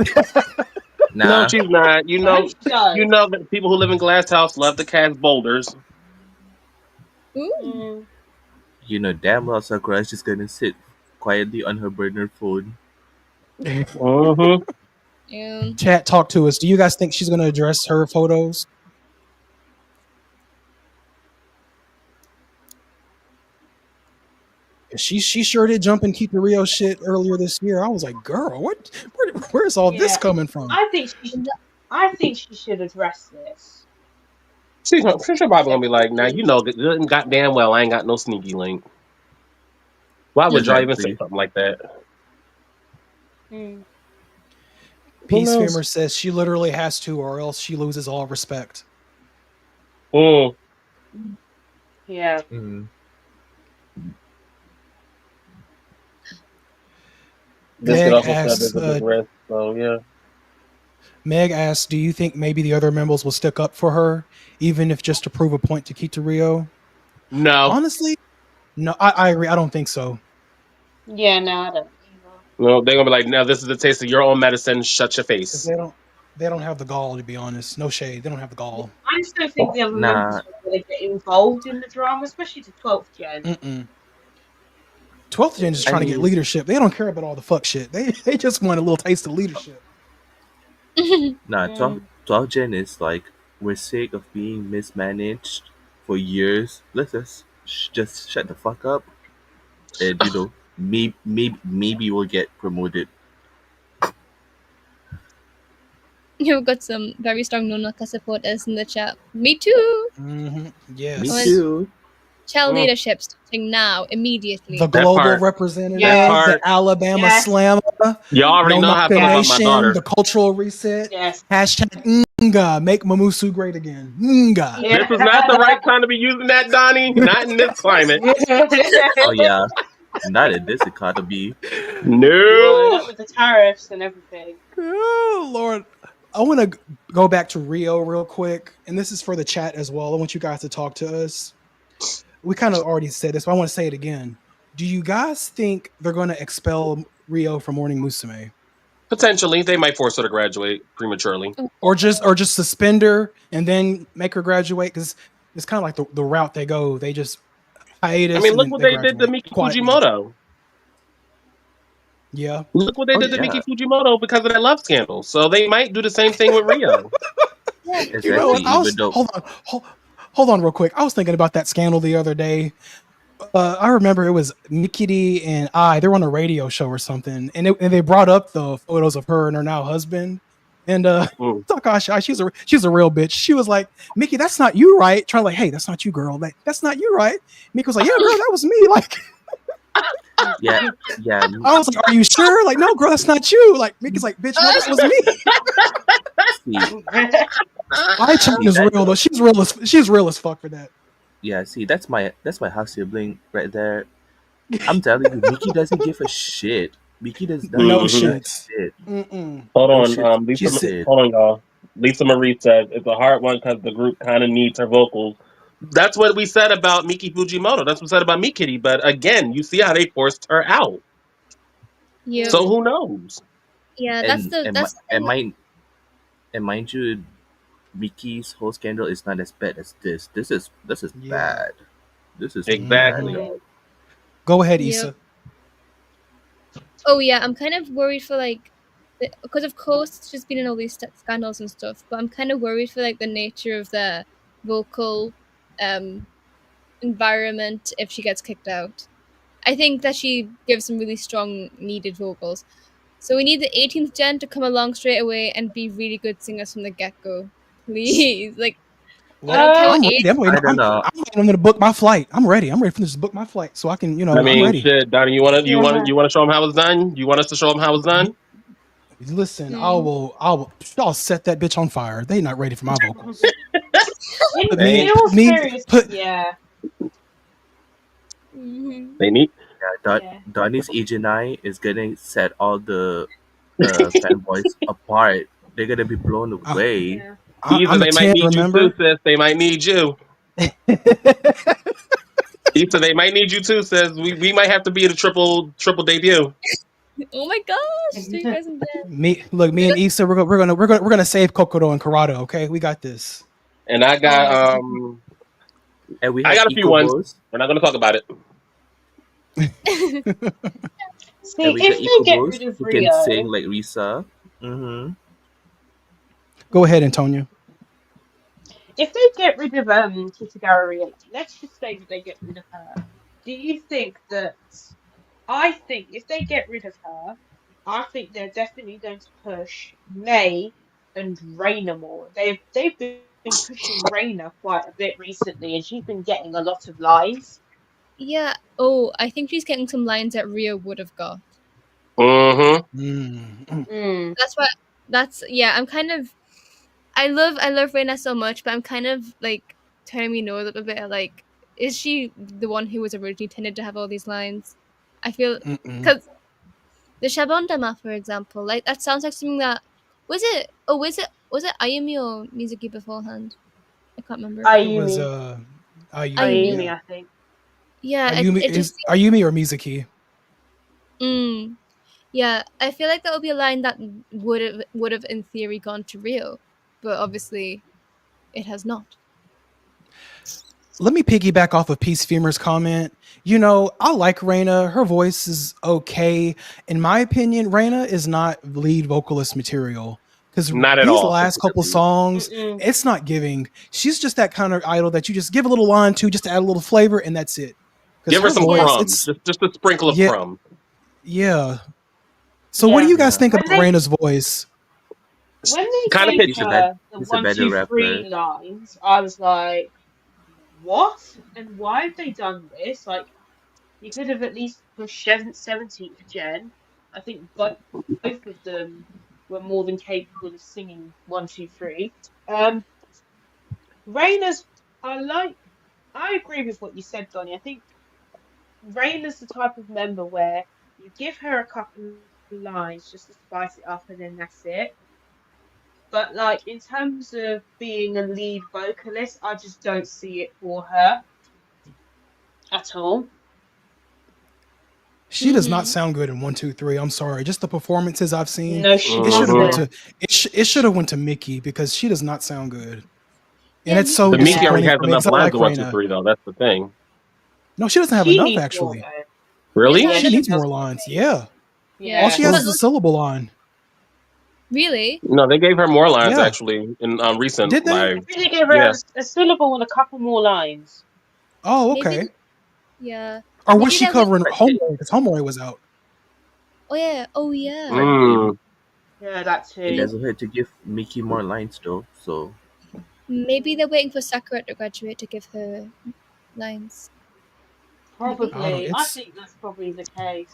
No, Nah. she's not. I hope she You does. know that people who live in glass house love to cast boulders. Ooh. Mm. You know damn well Sakura is just gonna sit quietly on her burner phone. Mm-hmm. Yeah. Chat, talk to us. Do you guys think she's going to address her photos? She sure did jump and keep the Rio shit earlier this year. I was like, girl, where's all this Yeah, coming from? I think I think she should address this. She's probably gonna be like, now Definitely. you know, good and goddamn well, I ain't got no sneaky link. Why would y'all even say Exactly. something like that? Mm. Who Peace knows? Femur says she literally has to, or else she loses all respect. Mm. Yeah. Mm. This could Meg also serve as asks, a good risk. So yeah. do you think maybe the other members will stick up for her, even if just to prove a point to KitaRio? No. Honestly, no, I agree. I don't think so. Yeah, no, I don't either. No, they're gonna be like, now this is the taste of your own medicine. Shut your Because face. they don't have the gall, to be honest. No shade. They don't have the gall. I just don't think the other Nah. members are going to get involved in the drama, especially the 12th gen. Mm-mm. 12th gen is I trying to get mean leadership. They don't care about all the fuck shit. They just want a little taste of leadership. nah, Mm. 12 Gen is like, we're sick of being mismanaged for years. Let's just shut the fuck up and maybe we'll get promoted. You've got some very strong Nonaka supporters in the chat. Me too. Mm-hmm. Me I was Yes. too. Child leadership starting now, immediately. The That global part. representative, Yes. the Alabama Yes. Slammer, You already No know how I feel Knocker about my Nation, daughter. the cultural reset, Yes. hashtag Nga, make Mamusu great again. Nga. Yeah. This is not the right time to be using that, Donnie. Not in this climate. Oh yeah, not in this economy. No. Not with the tariffs and everything. Oh, Lord. I want to go back to Rio real quick, and this is for the chat as well. I want you guys to talk to us. We kind of already said this, but I want to say it again. Do you guys think they're going to expel Rio from Mourning Musume? Potentially, they might force her to graduate prematurely. Or just suspend her and then make her graduate? Because it's kind of like the route they go. They just hiatus. I mean, and look then what they they did to graduate Miki quietly. Fujimoto. Yeah. Look what they Oh, did to yeah. Miki Fujimoto because of that love scandal. So they might do the same thing with Rio. Exactly. You know what? Even though Hold on real quick. I was thinking about that scandal the other day. I remember it was Nikki and they were on a radio show or something, and they brought up the photos of her and her now husband. And Takashi, she's a real bitch. She was like, Mickey, that's not you, right? Trying to like, hey, that's not you, girl. Like, that's not you, right? Mickey was like, yeah, girl, that was me. Like, yeah, I was like, are you sure? Like, no, girl, that's not you. Like, Mickey's like, bitch, no, that was me. see, I-chan is real though. She's real as fuck for that. yeah, see, that's my half sibling right there. I'm telling you, Miki doesn't give a shit. Miki does not No give a shit. shit. Mm-mm. Hold No on, shit. Lisa. Shit. Hold on, y'all. Lisa Marie says it's a hard one because the group kind of needs her vocals. That's what we said about Miki Fujimoto. That's what we said about Mikitty. But again, you see how they forced her out. Yeah. So who knows? Yeah, And mind you, Miki's whole scandal is not as bad as this. This is Yeah. bad. This is Exactly. bad. Go ahead, Yep. Issa. Oh yeah, I'm kind of worried for like, because of course she's been in all these scandals and stuff, but I'm kind of worried for like the nature of the vocal environment if she gets kicked out. I think that she gives some really strong needed vocals. So we need the 18th gen to come along straight away and be really good singers from the get-go. Please. Like, Well, I don't care what I'm age. ready. I'm waiting. I don't know. I'm going to book my flight. I'm ready. I'm ready for this to book my flight so I can, I I'm mean, ready. shit, Donnie, you want to show them how it's done? You want us to show them how it's done? Listen, I'll set that bitch on fire. They not ready for my vocals. In all seriousness, yeah. They need. Yeah, Donnie's Ejinai is gonna set all the fanboys apart. They're gonna be blown away. Yeah. I'm they a might 10, need remember? you too, sis. They might need you. Issa, they might need you too, sis. We might have to be in a triple debut. Oh my gosh, so you guys in bed. Me and Issa, we're gonna save Kokoro and Karado. Okay, we got this. And I got And we I have got a few ones. Ikobos. We're not gonna talk about it. See, And we if got they get Ikobos rid of who Rio, can sing like Risa. Mm-hmm. Go ahead, Antonio. if they get rid of KitaRio, let's just say that they get rid of her. Do you think that? I think if they get rid of her, I think they're definitely going to push May and Raina more. They've been pushing Raina quite a bit recently, and she's been getting a lot of lines. Yeah. Oh, I think she's getting some lines that Rio would have got. Mm-hmm. I'm kind of. I love Reina so much, but I'm kind of like turning me nose up a bit. Like, is she the one who was originally intended to have all these lines? I feel because the Shabondama, for example, like that sounds like something that was it Ayumi or Mizuki beforehand? I can't remember. It was Ayumi, Ayumi. I think. Yeah, Ayumi it just Ayumi or Mizuki. Yeah, I feel like that would be a line that would have in theory gone to Rio, but obviously it has not. Let me piggyback off of Peace Femur's comment. I like Raina. Her voice is okay. In my opinion, Raina is not lead vocalist material. Because Not at these all. last couple songs, it's not giving. She's just that kind of idol that you just give a little line to, just to add a little flavor, and that's it. Give her some voice, crumbs. Just a sprinkle of crumbs. Yeah. So what do you guys think about Raina's voice? When they Kinda gave pitchy. her the He's a 1, better 2, rapper. 3 lines, I was like, what and why have they done this? Like, you could have at least pushed 17th Gen. I think both of them were more than capable of singing 1, 2, 3. Raina's, I agree with what you said, Donnie. I think Raina's the type of member where you give her a couple of lines just to spice it up and then that's it. But like in terms of being a lead vocalist, I just don't see it for her at all. She does not sound good in 1, 2, 3. I'm sorry. Just the performances I've seen. No, she It should have went doesn't. to it should have went to Mickey because she does not sound good. Yeah, And it's so But Miki already disappointing has for me enough because I lines like to 1, 2, Raina. 3 though. That's the thing. No, she doesn't have She enough needs more actually. though. Really? Yeah, She she needs does. more lines. Yeah. All Yeah. she has is a syllable line. Really? No, they gave her more lines Yeah. actually in recent Did they? I live. think they gave her Yeah. a syllable and a couple more lines. Oh, Maybe. okay. Yeah. Or was Maybe she that was. covering Homeboy? Because Homeboy was out. Oh yeah. Oh yeah. Mm. Yeah, that It too. doesn't hurt to give Mickey more lines though. So Maybe they're waiting for Sakura to graduate to give her lines. Probably. I It's think that's probably the case.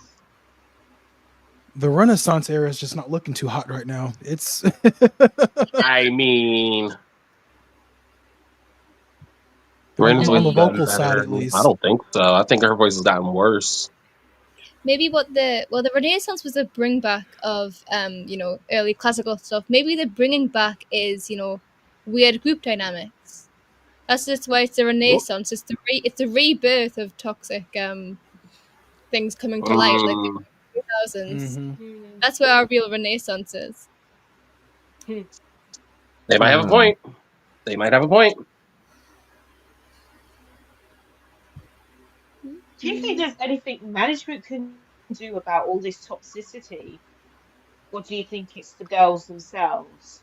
the Renaissance era is just not looking too hot right now. It's I mean, Raina's on voice the has gotten vocal side better. at I least. don't think so. I think her voice has gotten worse. Maybe the Renaissance was a bring back of early classical stuff. Maybe the bringing back is weird group dynamics. That's just why it's the Renaissance. It's the rebirth of toxic things coming to light, like Mm. the 2000s. Mhm. That's where our real Renaissance is. They might have a point. They might have a point. Do you think there's anything management can do about all this toxicity? Or do you think it's the girls themselves?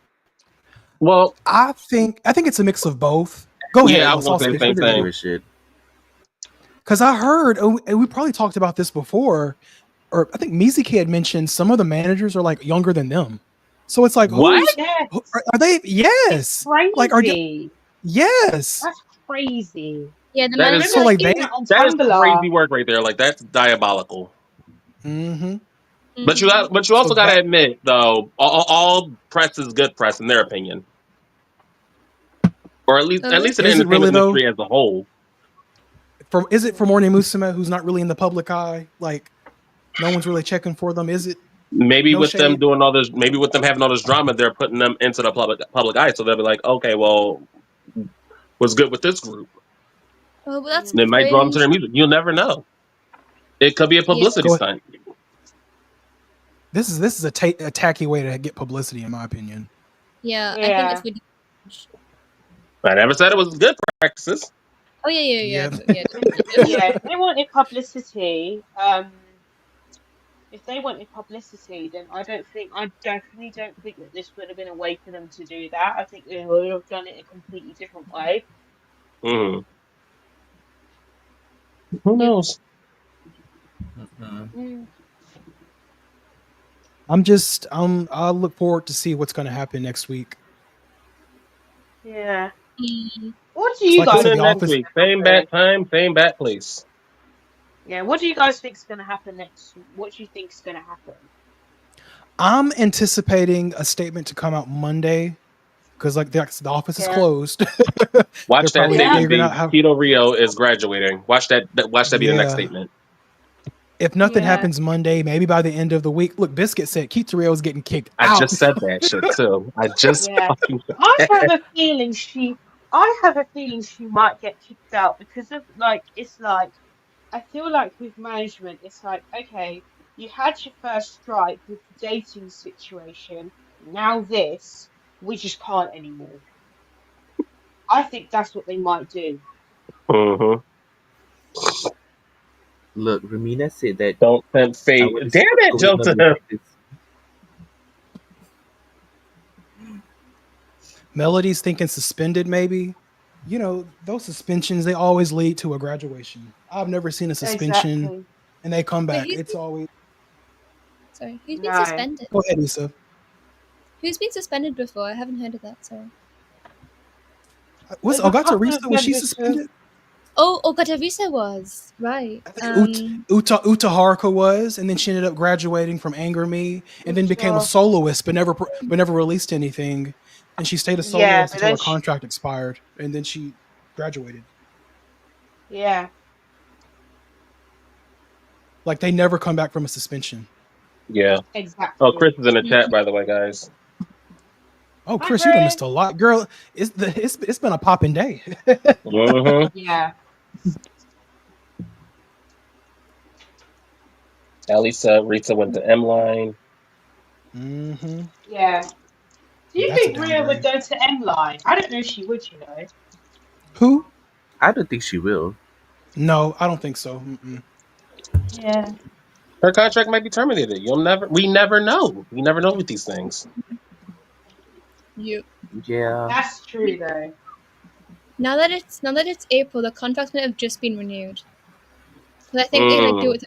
Well, I think it's a mix of both. Go ahead, yeah, I Ellis. was I'll gonna say speak. the same What are you? thing. give a shit. Because I heard, and we probably talked about this before, or I think Mizuki had mentioned some of the managers are like younger than them. So it's like, What? Yes. are they? It's Yes. crazy. Like, yes. That's crazy. Yeah, the That is- manager. So like Seeing they. that on That is Tumblr. crazy work right there. Like that's diabolical. Mm-hmm. But you also So gotta that- admit though, all press is good press in their opinion, or at least in the Is it entertainment really though? industry as a whole. Is it for Mourning Musume, who's not really in the public eye? Like, no one's really checking for them. Is it? Maybe No with them shade. doing all this, maybe with them having all this drama, they're putting them into the public eye. So they'll be like, okay, well, what's good with this group? Oh, but that's And it might draw them to their cringe. music. You'll never know. It could be a publicity Go- stunt. This is a tacky way to get publicity, in my opinion. Yeah, I Yeah. think it's really. I never said it was good practices. Oh yeah. Yeah. Yeah, if they wanted publicity, then I definitely don't think that this would have been a way for them to do that. I think they would have done it a completely different way. Mm. Who knows? I look forward to see what's going to happen next week. Yeah. Mm. What do you like I guys said, Tune The in next Office- week. Same bat time, same bat place. Yeah, what do you guys think is going to happen next? What do you think is going to happen? I'm anticipating a statement to come out Monday because like the office is Yeah. closed. Watch They're that probably statement. figuring out how- KitaRio is graduating. Watch that be the next Yeah. statement. If nothing Yeah. happens Monday, maybe by the end of the week. Look, Biscuit said KitaRio is getting kicked I out. just said that shit too. I just Yeah. fucking said I that. have a feeling she might get kicked out because of I feel like with management, it's like, okay, you had your first strike with the dating situation. Now this, we just can't anymore. I think that's what they might do. Mhm. Look, Ramina said that. Don't tempt I fate. would Damn it, support Joseph. another practice. Melody's thinking suspended, maybe. You know, those suspensions, they always lead to a graduation. I've never seen a suspension Exactly. and they come back. who's It's always. Sorry, who's been No. suspended? Go ahead, Issa. Who's been suspended before? I haven't heard of that. Sorry. Was There's a couple of Ogata Risa, was she members suspended? Oh, Katavisa was right. I think Uta Haruka was, and then she ended up graduating from Anger Me, and then became a Uta. soloist, but never released anything. And she stayed a Yeah, soloist but until then her contract expired, and then she graduated. yeah. Like they never come back from a suspension. Yeah. Exactly. Oh, Chris is in the chat, by the way, guys. Oh, Hi, Chris, you done Chris. missed a lot, girl. It's been a popping day. Mm-hmm. Yeah. Ali said Rita went to M line. Mm-hmm. Yeah. Do you That's a think Rhea would downgrade. go to M line? I don't know if she would, you know. Who? I don't think she will. No, I don't think so. Mm-mm. Yeah. Her contract might be terminated. We never know. You never know with these things. You. Yeah. That's true though. Now that it's April, the contracts might have just been renewed. Because I think they like do it.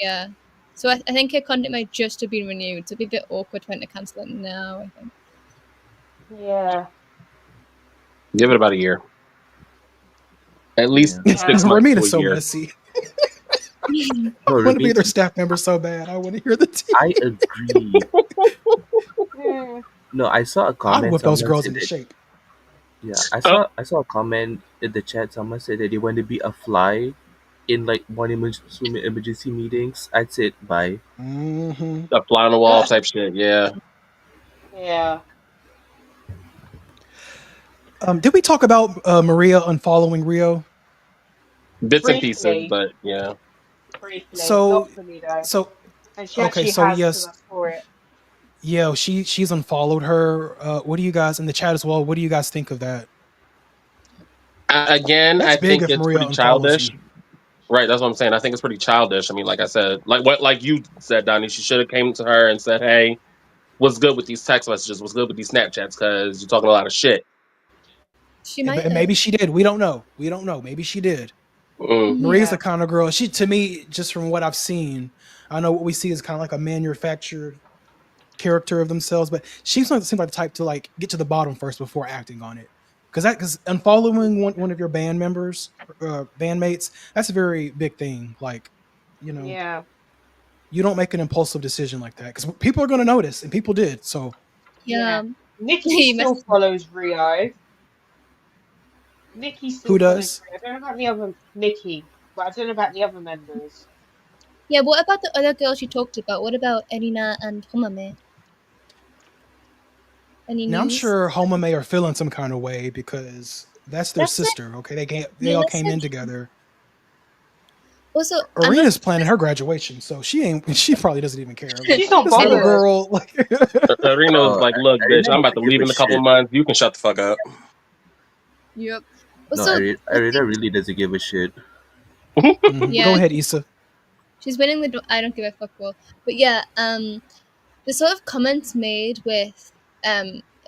Yeah. So I think her contract might just have been renewed. So it'd be a bit awkward trying to cancel it now. I think. Yeah. Give it about a year. At least Yeah. 6 months to Ramina's a so year. messy. No, I want to be Rumi, their staff member so bad. I want to hear the tea. I agree. Yeah. No, I saw a I'd comment. whip those Someone girls said into that. shape. Yeah, Oh, I saw a comment in the chat. Someone said that they want to be a fly in like morning emergency meetings. I'd say bye. Mm-hmm. a fly on the wall type shit. Yeah. Yeah. Did we talk about Maria unfollowing Rio? Bits and pieces, Briefly. but yeah. Briefly. So, Not for me though. so And she okay. actually So has because yes, I saw it. yeah. She's unfollowed her. What do you guys in the chat as well? What do you guys think of that? Again, That's I big think if it's Maria pretty unfollows childish. you. Right, that's what I'm saying. I think it's pretty childish. I mean, like I said, like you said, Donnie, she should have came to her and said, "Hey, what's good with these text messages? What's good with these Snapchats? Because you're talking a lot of shit." She might And maybe have. she did. We don't know. We don't know. Maybe she did. Mm. Maria's Yeah. the kind of girl. She, to me, just from what I've seen, I know what we see is kind of like a manufactured character of themselves, but she seems like the type to like get to the bottom first before acting on it. Because unfollowing one of your band members, bandmates, that's a very big thing. Like, Yeah. you don't make an impulsive decision like that because people are going to notice, and people did. So Yeah. Nikki He still messaged me. follows Rio. Nikki still who follows does? Rio. I don't know about the other Nikki, but I don't know about the other members. Yeah. What about the other girls you talked about? What about Erina and Homame? Any Now I'm news? sure Homa May are feeling some kind of way because that's their That's it. sister. Okay, they Yeah, all that's came it. in together. Also, I'm not. Arena's planning her graduation, so she probably doesn't even care. Like, She's not this little bothered. girl, like Arena was like, "Look, bitch, Arena I'm about to doesn't give leave a in a couple shit. months. You can shut the fuck up." Yep. No, Also, Arena really doesn't give a shit. Mhm. Yeah. Go ahead, Issa. she's winning the. I don't give a fuck ball. But yeah, the sort of comments made with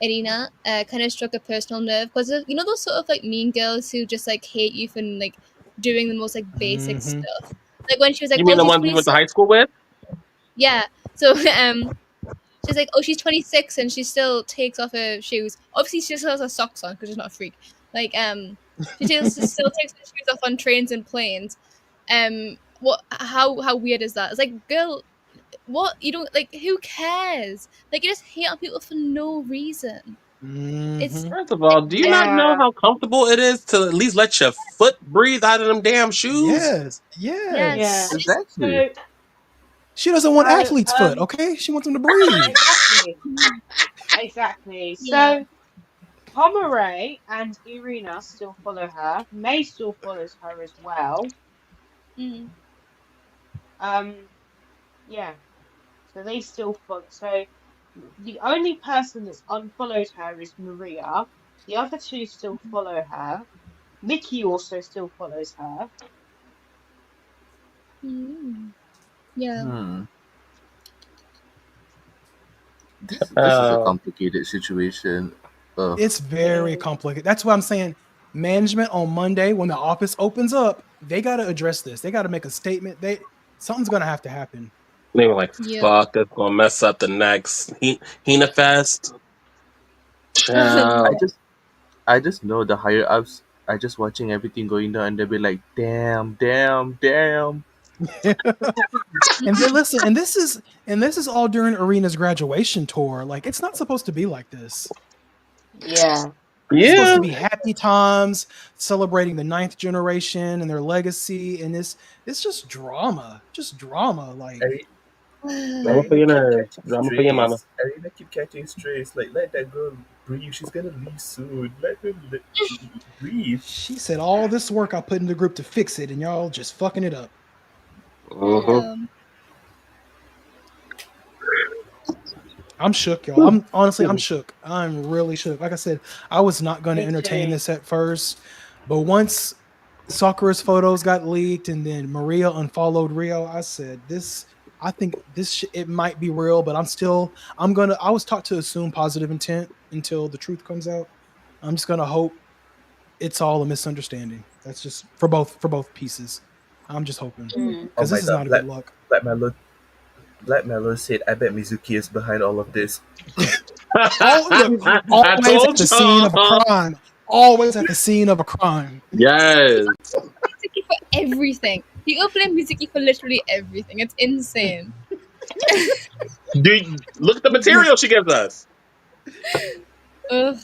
Irina kind of struck a personal nerve because of those sort of like mean girls who just like hate you for like doing the most like basic Mhm. stuff. Like when she was like, You mean "Oh, the she's ones we went to 26." high school with? Yeah. So she's like, "Oh, she's 26 and she still takes off her shoes. Obviously, she still has her socks on because she's not a freak. Like she still takes her shoes off on trains and planes. What? How weird is that? It's like, girl, what you don't like? Who cares? Like you just hate on people for no reason. It's Mhm. First of all, do you not know Yeah. how comfortable it is to at least let your foot breathe out of them damn shoes? Yes, yeah. yes. Exactly. So She doesn't want So, athlete's foot. Okay, she wants them to breathe. exactly. Yeah. So Pomeray and Irina still follow her. May still follows her as well. Mm. Yeah. So they still follow. So the only person that's unfollowed her is Maria. The other two still follow her. Nikki also still follows her. Mm. Yeah. This is a complicated situation. It's very complicated. That's why I'm saying management on Monday when the office opens up, they got to address this. They got to make a statement. Something's going to have to happen. They were like, Yeah. "Fuck, that's gonna mess up the next Hina Fest." Child. I just know the higher ups are just watching everything going down, and they'll be like, "Damn, damn, damn." And then listen, and this is all during Arena's graduation tour. Like, it's not supposed to be like this. Yeah. It's supposed Yeah. to be happy times, celebrating the 9th generation and their legacy, and it's just drama. Like, Ari- Drama for your keep nerves. catching Drama for your mama. strays. Arena keep catching strays. Like, let that girl breathe. She's gonna leave soon. Let her breathe. she said all this work I put in the group to fix it, and y'all just fucking it up. Mm-hmm. I'm shook, y'all. I'm shook. I'm really shook. Like I said, I was not going to Me entertain too. this at first, but once Sakura's photos got leaked and then Maria unfollowed Rio, I said this. I think it might be real, but I was taught to assume positive intent until the truth comes out. I'm just gonna hope it's all a misunderstanding. That's just for both pieces. I'm just hoping Mm. because Oh this my is god, not a good luck. Black Mellow said, "I bet Mizuki is behind all of this." I Always at told the scene of a y'all. crime. Always at the scene of a crime. Yes. Mizuki for everything. People blame Mizuki for literally everything. It's insane. Look at the material she gives us. Ugh.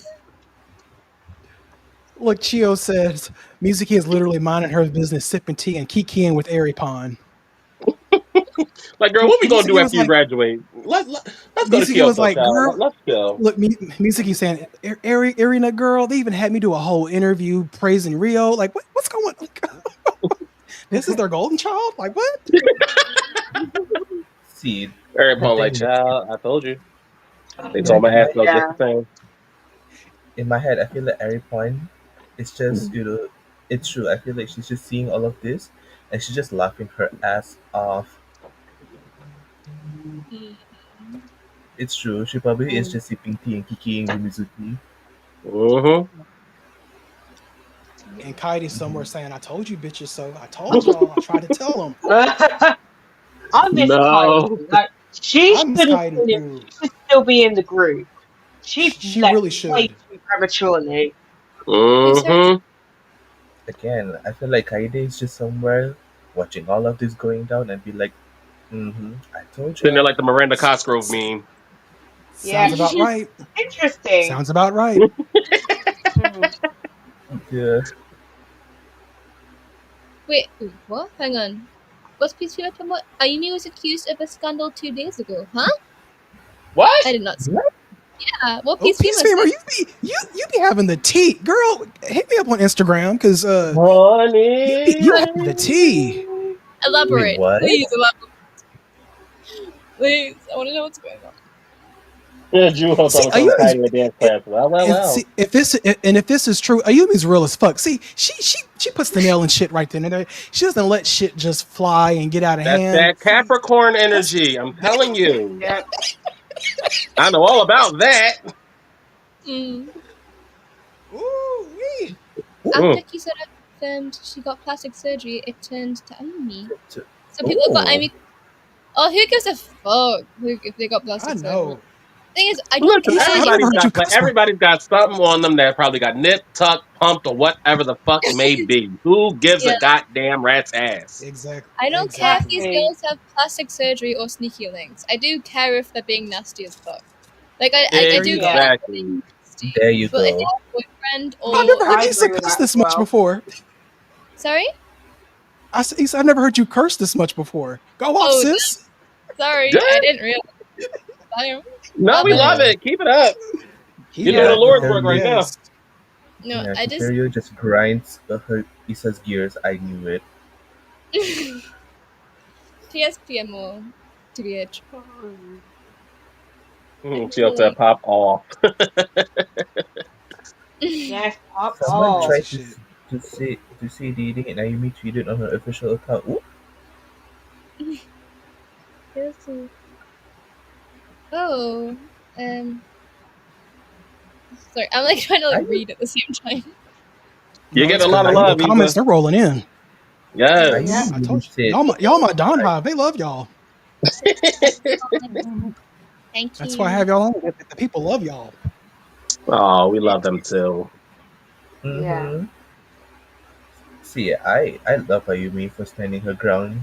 Look, Chio says Mizuki is literally minding her business, sipping tea and kikiing with Pon. Like, girl, what we gonna do Mizuki was after you like, graduate? Let's go to Mizuki was Kyoto, like, child. girl. Let's go. Look, Mizuki saying, Arena girl, they even had me do a whole interview praising Rio. Like, what's going on? This is their golden child? Like, what? See, Everyone like, thing- child, I told you. They Yeah, told my ass was yeah. just the same. in my head, I feel like Ari Point, it's just, it's true. I feel like she's just seeing all of this and she's just laughing her ass off. It's true. She probably is just sipping tea and kikiing with Mizuki. Mm-hmm. And Kaidi somewhere saying, I told you bitches so. I told y'all. I tried to tell them. I miss No. Kylie. Like, she I miss shouldn't Kaidi be too. she should still be in the group. She She left really way should. too prematurely. Mm-hmm. Again, I feel like Kaide is just somewhere watching all of this going down and be like, I told Sitting there you. like the Miranda Cosgrove meme. Yeah. Sounds about right. Interesting. Sounds about right. Mm. Yeah. Wait, what? Hang on. What's Peace Female talking about? Ayumi was accused of a scandal 2 days ago. Huh? What? I did not see. What? Yeah, what Oh, Peace Peace Female Female, said. you be having the tea, girl. Hit me up on Instagram because Honey. you have the tea. Elaborate. Wait, what? Please elaborate. Please, I want to know what's going on. Yeah, Drew Hope See, on some Ayumi's Kylie dance class. Well. see if this is true, Ayumi's real as fuck. See, she puts the nail in shit right then and there. She doesn't let shit just fly and get out of That's hand. that Capricorn energy. I'm telling you. Yeah. I know all about that. Mm. Ooh-wee. After Kisara confirmed she got plastic surgery, it turned to Ayumi. So people got Ooh. Ayumi. Oh, who gives a fuck if they got plastic I surgery? know. Thing is, I don't Listen, I've care. never heard you cuss before. everybody's got something on them that probably got nipped, tucked, pumped, or whatever the fuck it may be. Who gives Yeah. a goddamn rat's ass? Exactly. I don't care if these Exactly. girls have plastic surgery or sneaky links. I do care if they're being nasty as fuck. Like, I do care if they're being nasty. There you But if go. they have a boyfriend or... I've never heard I Issa agree with curse that this as much well. before. Sorry? Issa, I've never heard you curse this much before. Go off, Oh, sis. Sorry, Good. I didn't realize. Damn. No, we love it. Keep it up. You're doing the Lord's work right now. No, Yeah, I just... KitaRio just grinds her Issa's gears. I knew it. TSP more to be a... She'll say pop off. Yes, pop Someone off. tried to say dating and Ayumi tweeted on her official account. Ooh. Oh, sorry, I'm like trying to like read at the same time. You get a it's lot of good. love, The comments, Issa. they're rolling in. Yes. Yeah. I told you. Y'all my Don Hive. They love y'all. Thank you. That's why I have y'all on. The people love y'all. Oh, we love them too. Mhm. See, I love Ayumi for standing her ground.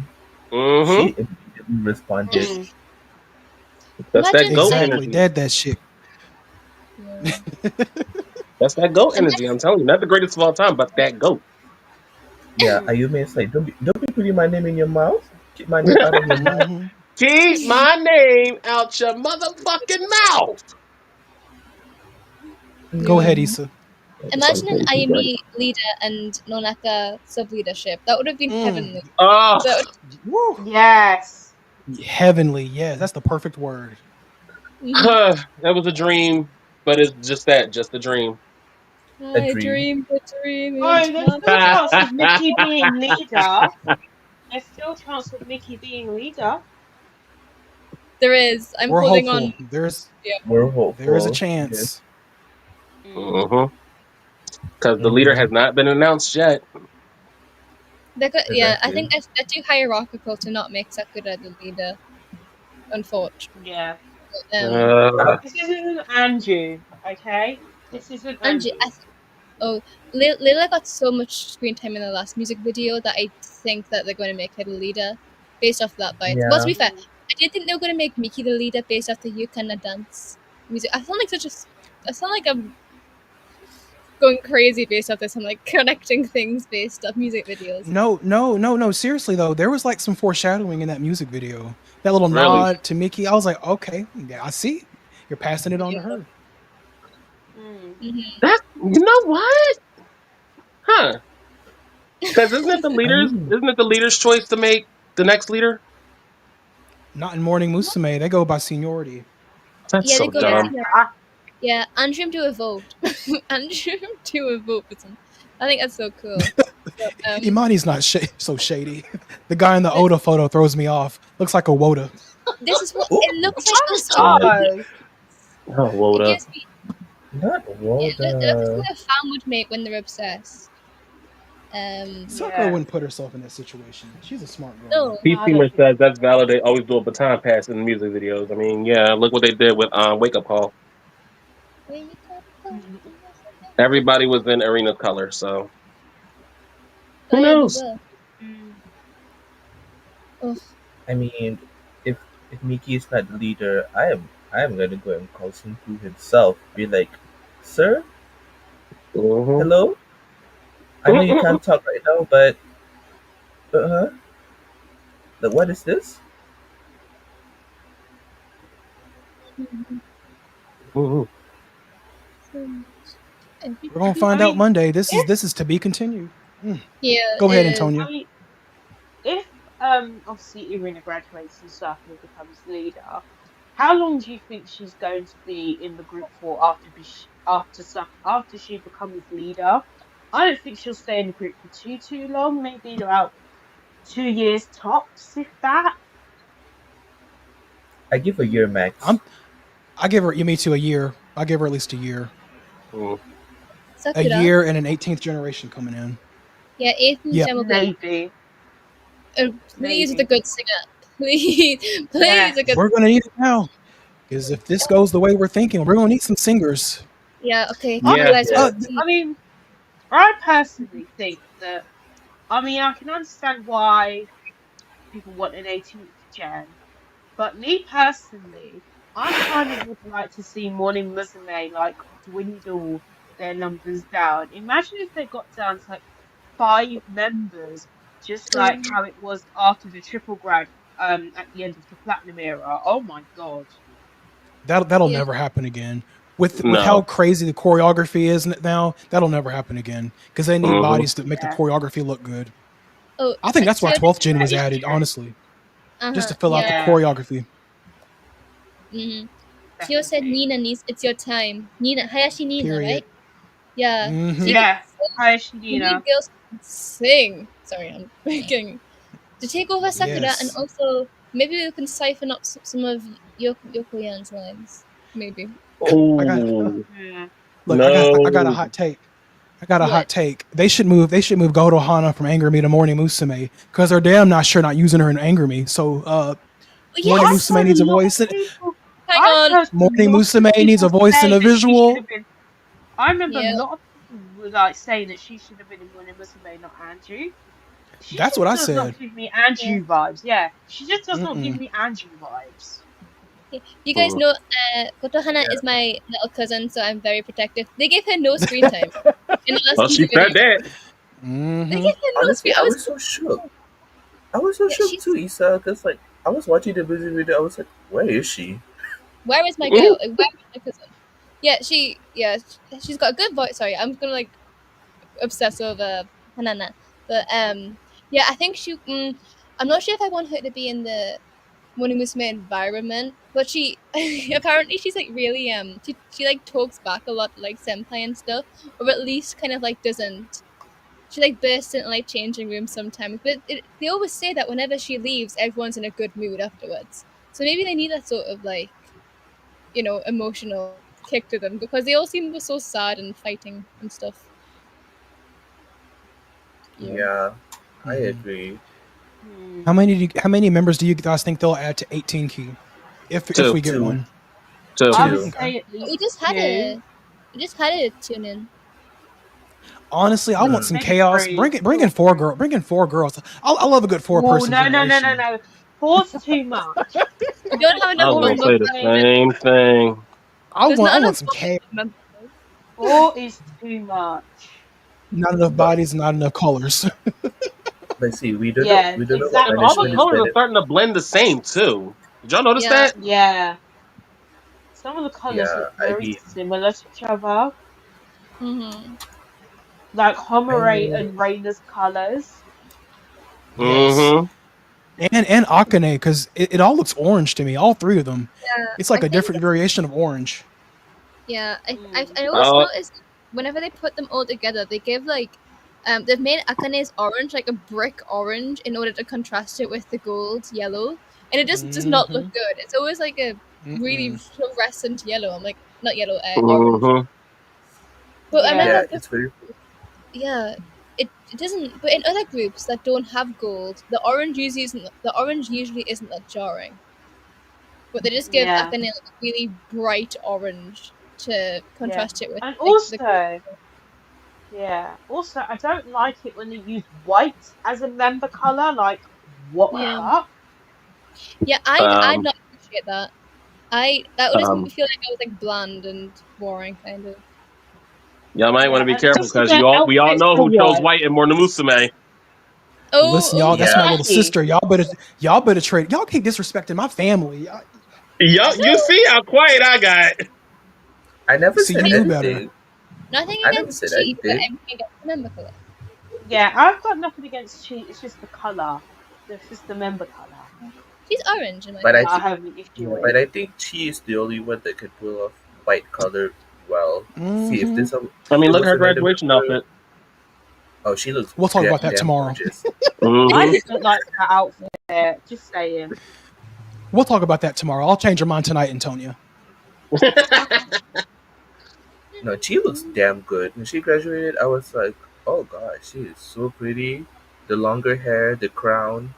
Mm-hmm. She immediately responded. Mm. That's that Imagine, goat Exactly. energy. Dead that shit. Yeah. That's that goat energy. Imagine, I'm telling you, not the greatest of all time, but that goat. Yeah, Ayumi is like, don't be putting my name in your mouth. Keep my name out of your mouth. hmm Keep my name out your motherfucking mouth. Go yeah. ahead, Issa. Imagine an Ayumi leader and Nonaka sub leadership. That would have been heavenly. Oh, That Woo. Yes. Heavenly. Yeah, that's the perfect word. would, that was a dream, but it's just that, just a dream. I dream. dream the dream Oh, is there's mine. still a chance of Mickey being leader. There's still a chance of Mickey being leader. There is. I'm We're holding hopeful. on. There's We're hopeful. there is a Yes. chance. Mm-hmm. Because the Mhm. leader has not been announced yet. Yeah, I Exactly. think they're too hierarchical to not make Sakura the leader. Unfortunately. Yeah. Uh, This isn't Andrew, okay? This isn't Angie, Andrew. Layla got so much screen time in the last music video that I think that they're going to make her the leader based off that bite. Well, to be Yeah. fair, I did think they were going to make Miki the leader based off the Yukana dance music. I sound like I'm going crazy based off this. I'm like connecting things based off music videos. No. Seriously though, there was like some foreshadowing in that music video. That little Really? nod to Mickey. I was like, okay, yeah, I see. You're passing it on to her. Mm. that, you know what? Huh? Because isn't it the leader's choice to make the next leader? Not in Morning Musume. They go by seniority. That's Yeah, so they go dumb. back. Yeah. Yeah, Andrew do a vote. Andrew do a vote for some. I think that's so cool. Imani's not so shady. The guy in the Oda photo throws me off. Looks like a Woda. This is what it looks like. Also, Oh, Oh, it Woda. gives me. Not It looks like Woda. something a fan would make when they're obsessed. Sakura Yeah. wouldn't put herself in that situation. She's a smart girl. No. Pete No, Seamer they says that's valid. They always do a baton pass in the music videos. I mean, yeah, look what they did with Wake Up Call. Everybody was in Arena's color, so Oh, who yeah, they knows? were. Mm. Ugh. I mean, if Mickey is not the leader, I am gonna go and call Senku himself. Be like, sir, Mhm. hello. I know you can't talk right now, but like, what is this? Mhm. We're gonna find I out mean, Monday. This is to be continued. Yeah. Go ahead, it is. Antonia. I mean, if obviously Irina graduates and stuff and becomes leader, how long do you think she's going to be in the group for after she becomes leader? I don't think she'll stay in the group for too long. Maybe about 2 years tops, if that. I give a year max. I give her. You mean to a year? I give her at least a year. Mhm. A Sakura. year and an 18th generation coming in. Yeah, Ethan Yeah. Jen will be. Maybe. Please, Maybe. the good singer. Please, Yes. a good. We're gonna need it now. Because if this goes the way we're thinking, we're gonna need some singers. Yeah. Okay. Yeah. You guys Yeah. will see. I mean, I personally think that. I mean, I can understand why people want an 18th gen, but me personally, I kind of would like to see Morning Musume like dwindle their numbers down. Imagine if they got down to like 5 members, just like how it was after the triple grad at the end of the Platinum era. Oh my god. That'll Yeah. never happen again. With No. how crazy the choreography is now, that'll never happen again. Because they need Mhm. bodies to make the Yeah. choreography look good. Oh, I think that's why Tio- 12th gen That was is added, true. honestly, just to Uh-huh, fill out the Yeah. choreography. Mhm. Tio said Definitely. Nina needs. It's your time. Nina Hayashi Nina, Period. right? Yeah. Mhm. So you Yeah. Hi, we need Shadina. girls who can sing. Sorry, I'm making to take over Sakura, and Yes. also maybe we can siphon up some of Yokoyan's lines. Maybe. I got Ooh. Yeah. look. No. I got a hot take. I got a hot What? take. They should move Goto Hana from Anger Me to Morning Musume because they're damn not sure not using her in Anger Me. So Oh, Morning yes. Musume needs a voice. Hang I've on. heard a Morning lot of Musume needs a people voice and say a that she should visual. have been. I remember a Yeah. lot of were like saying that she should have been in Mourning Musume, not Andrew. She That's just what I does said. not give me Andrew vibes. Yeah, she just does not give Mm-mm. me Andrew vibes. You guys Mm. know Kotohana is my little cousin, so I'm very protective. They gave her no screen time in the last Well, she music video. said that. They Mm-hmm. gave her no Honestly, screen. I was so shook. I was so Yeah, shook she's- too, Issa, because like I was watching the music video. I was like, where is she? Where is my girl? Like, where is my cousin? Yeah, she's got a good voice. Sorry, I'm gonna like obsess over Hanana, but yeah, I think she. I'm not sure if I want her to be in the Mourning Musume environment, but she apparently she's like really she like talks back a lot to, like senpai and stuff, or at least kind of like doesn't. She like bursts into like changing rooms sometimes, but they always say that whenever she leaves, everyone's in a good mood afterwards. So maybe they need that sort of like, emotional kick to them because they all seem so sad and fighting and stuff. Yeah, I Mhm. agree. How many members do you guys think they'll add to 18 key? If Two. we get Two. one. So I Two. would say at least We just had two. a tune in. Honestly, I want some Maybe chaos. three. Bring in four girls. I love a good four Oh, person no. generation. Four's too much. We don't have I enough was bumble gonna say the same thing. There's not I enough want some chaos. bumble. 4 is too much. Not enough bodies, not enough colors. But see, we don't Yeah, know. We don't know exactly. what All the punishment is colors are better. starting to blend the same too. Did y'all notice Yeah. that? Yeah. Some of the colours Yeah, look I very mean, similar to each other. Mm-hmm. Like Homare I and Raina's colours. Yes. Mm-hmm. And Akane, because it all looks orange to me. All three of them. Yeah, It's like I a think different variation of orange. Yeah, I Mm. always Oh. noticed whenever they put them all together, they give like they've made Akane's orange like a brick orange in order to contrast it with the gold yellow, and it just does not look good. It's always like a really Mm-mm. fluorescent yellow. I'm like not yellow, orange. Mm-hmm. But I Yeah. remember, yeah, it's very. yeah, it doesn't. But in other groups that don't have gold, the orange usually isn't that jarring. But they just give Yeah. Akane like a really bright orange to contrast it with. And like, also, I don't like it when they use white as a member colour. Like, what the Yeah. fuck? Yeah, I'd Um, not appreciate that. That would just make um, me feel like I was like bland and boring, kind of. y'all might want to be And careful also because their we all outfits know are who chose white. white in Mourning Musume. Listen, y'all, that's my Yeah. little sister. Y'all better trade. Y'all keep disrespecting my family. Y'all, you see how quiet I got. I never See, said you knew better. anything. Nothing I never against said cheat, but anything. everything against the member colour. Yeah, I've got nothing against cheat. It's just the colour. It's just the member colour. She's orange in my But I I think, have an issue yeah, with. but I think Chi is the only one that can pull off white color well. See, if Mhm. this, I mean, it look was at her another graduation member- outfit. Oh, she looks. We'll talk about that damn tomorrow. Gorgeous. I Mm-hmm. didn't like that outfit. Just saying. We'll talk about that tomorrow. I'll change your mind tonight, Antonia. No, Chi looks damn good. When she graduated, I was like, oh gosh, she is so pretty. The longer hair, the crown,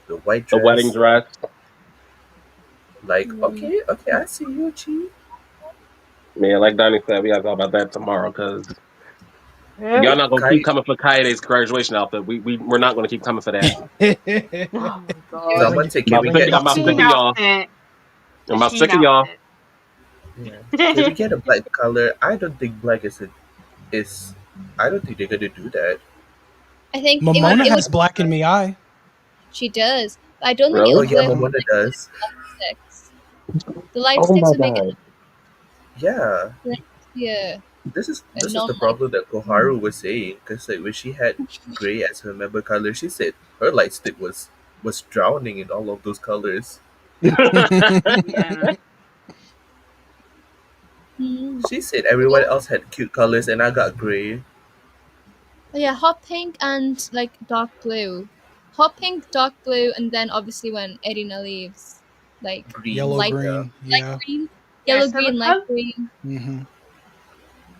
the white The dress. wedding dress. Like, okay, I see you, Chi. Man, like Donnie said, we gotta talk about that tomorrow because Yeah. y'all not gonna Kai- keep coming for Kaide's graduation outfit. We're not gonna keep coming for that. Oh my god. Someone say, can I'm we sick, get? I'm sick of Sheen y'all. outfit. I'm about sick of y'all. Yeah. Can we get a black color? I don't think black is. I don't think they're gonna do that. I think Momona it has would. black in Miai. She does. I don't think Really? Oh it yeah, would work Momona does. with sticks. The light Oh sticks my would make it. god. Yeah. Yeah. This is And the non-light. problem that Koharu was saying, because like when she had gray as her member color, she said her light stick was drowning in all of those colors. Yeah. She said everyone else had cute colors and I got gray. Oh, yeah, hot pink and like dark blue. Hot pink, dark blue, and then obviously when Erina leaves, like Green. Yellow, light, green. light Yeah. green, Yeah, yellow, so green, the light colour- green. Mm-hmm.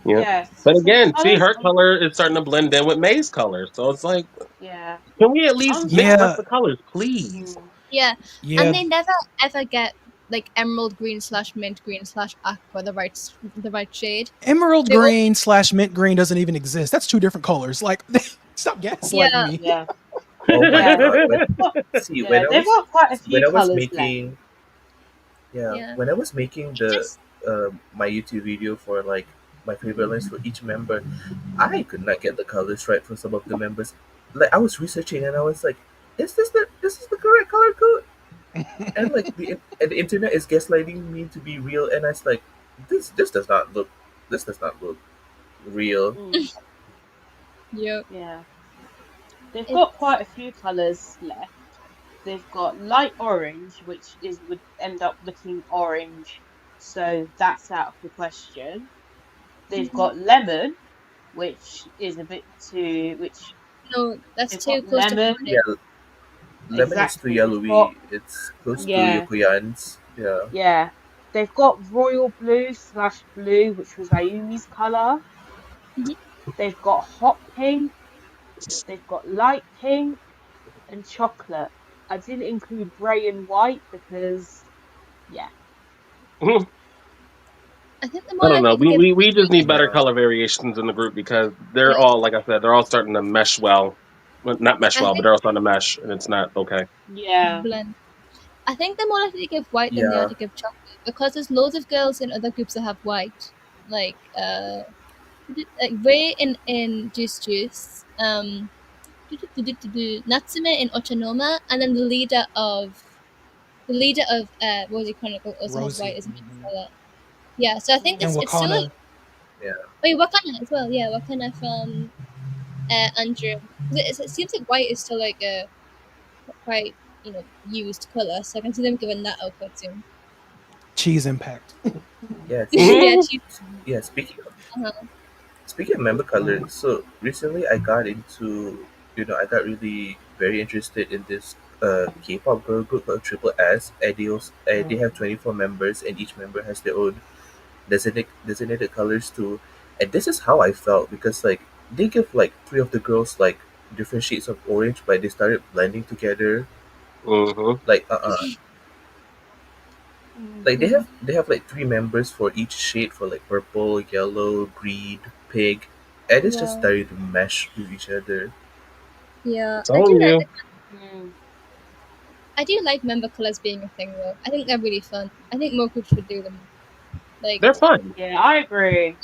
Yeah. Yes. But So the again, see, colours her on- color is starting to blend in with May's color. So it's like, Yeah. can we at least mix Yeah. up the colors, please? Mm. Yeah. Yeah. And they never ever get like emerald green / mint green / aqua, the right shade. Emerald They all- green / mint green doesn't even exist. That's two different colors. Like, stop gaslighting Yeah. me. Yeah. Oh my Yeah. god! See, Yeah, they've got quite a few when I was colours left. making Yeah. when I was making the Just my YouTube video for like my favorite lines for each member, I could not get the colors right for some of the members. Like I was researching and I was like, this is the correct color code? And like the internet is gaslighting me to be real, and I was like, this does not look real. Mm, yep. yeah. They've got quite a few colours left. They've got light orange, which would end up looking orange, so that's out of the question. They've got lemon, which is a bit which No, that's they've too got close to lemon. purple. Yeah, lemon is too Exactly. They've yellowy. got It's close to yeah, Yokoyan's. Yeah. yeah. They've got royal blue / blue, which was Ayumi's colour. Mhm. They've got hot pink. They've got light pink and chocolate. I didn't include grey and white because yeah. I think the I more don't know. likely to give We just need better Yeah. color variations in the group because they're Yeah. all, like I said, they're all starting to mesh well. Well, not mesh I well, but think they're all starting to mesh, and it's not okay. Yeah. blend. I think they're more likely to give white than they Yeah. are to give chocolate because there's loads of girls in other groups that have white, like Ray in Juice, Natsume in Ochanoma, and then the leader of Rosy Chronicle also has Rosie. white as a main color. Yeah, so I think And it's still like Yeah. wait, Wakana as well. Yeah, Wakana from Andrew. It seems like white is still like a quite used color, so I can see them giving that output soon. Cheese impact. Yeah. Yeah, she, Yeah. uh-huh. Speaking of member colors, so recently I got into, I got really very interested in this K-pop girl group called Triple S. And they have 24 members, and each member has their own designated colors too. And this is how I felt because like they give like three of the girls like different shades of orange, but they started blending together. Mm-hmm. Like Mm. like they have like three members for each shade for like purple, yellow, green, pink, and it's just Wow. starting to mesh with each other. Yeah, Telling you. Mm. I do like member colors being a thing though. I think they're really fun. I think more groups should do them. Like They're fun. Yeah, I agree.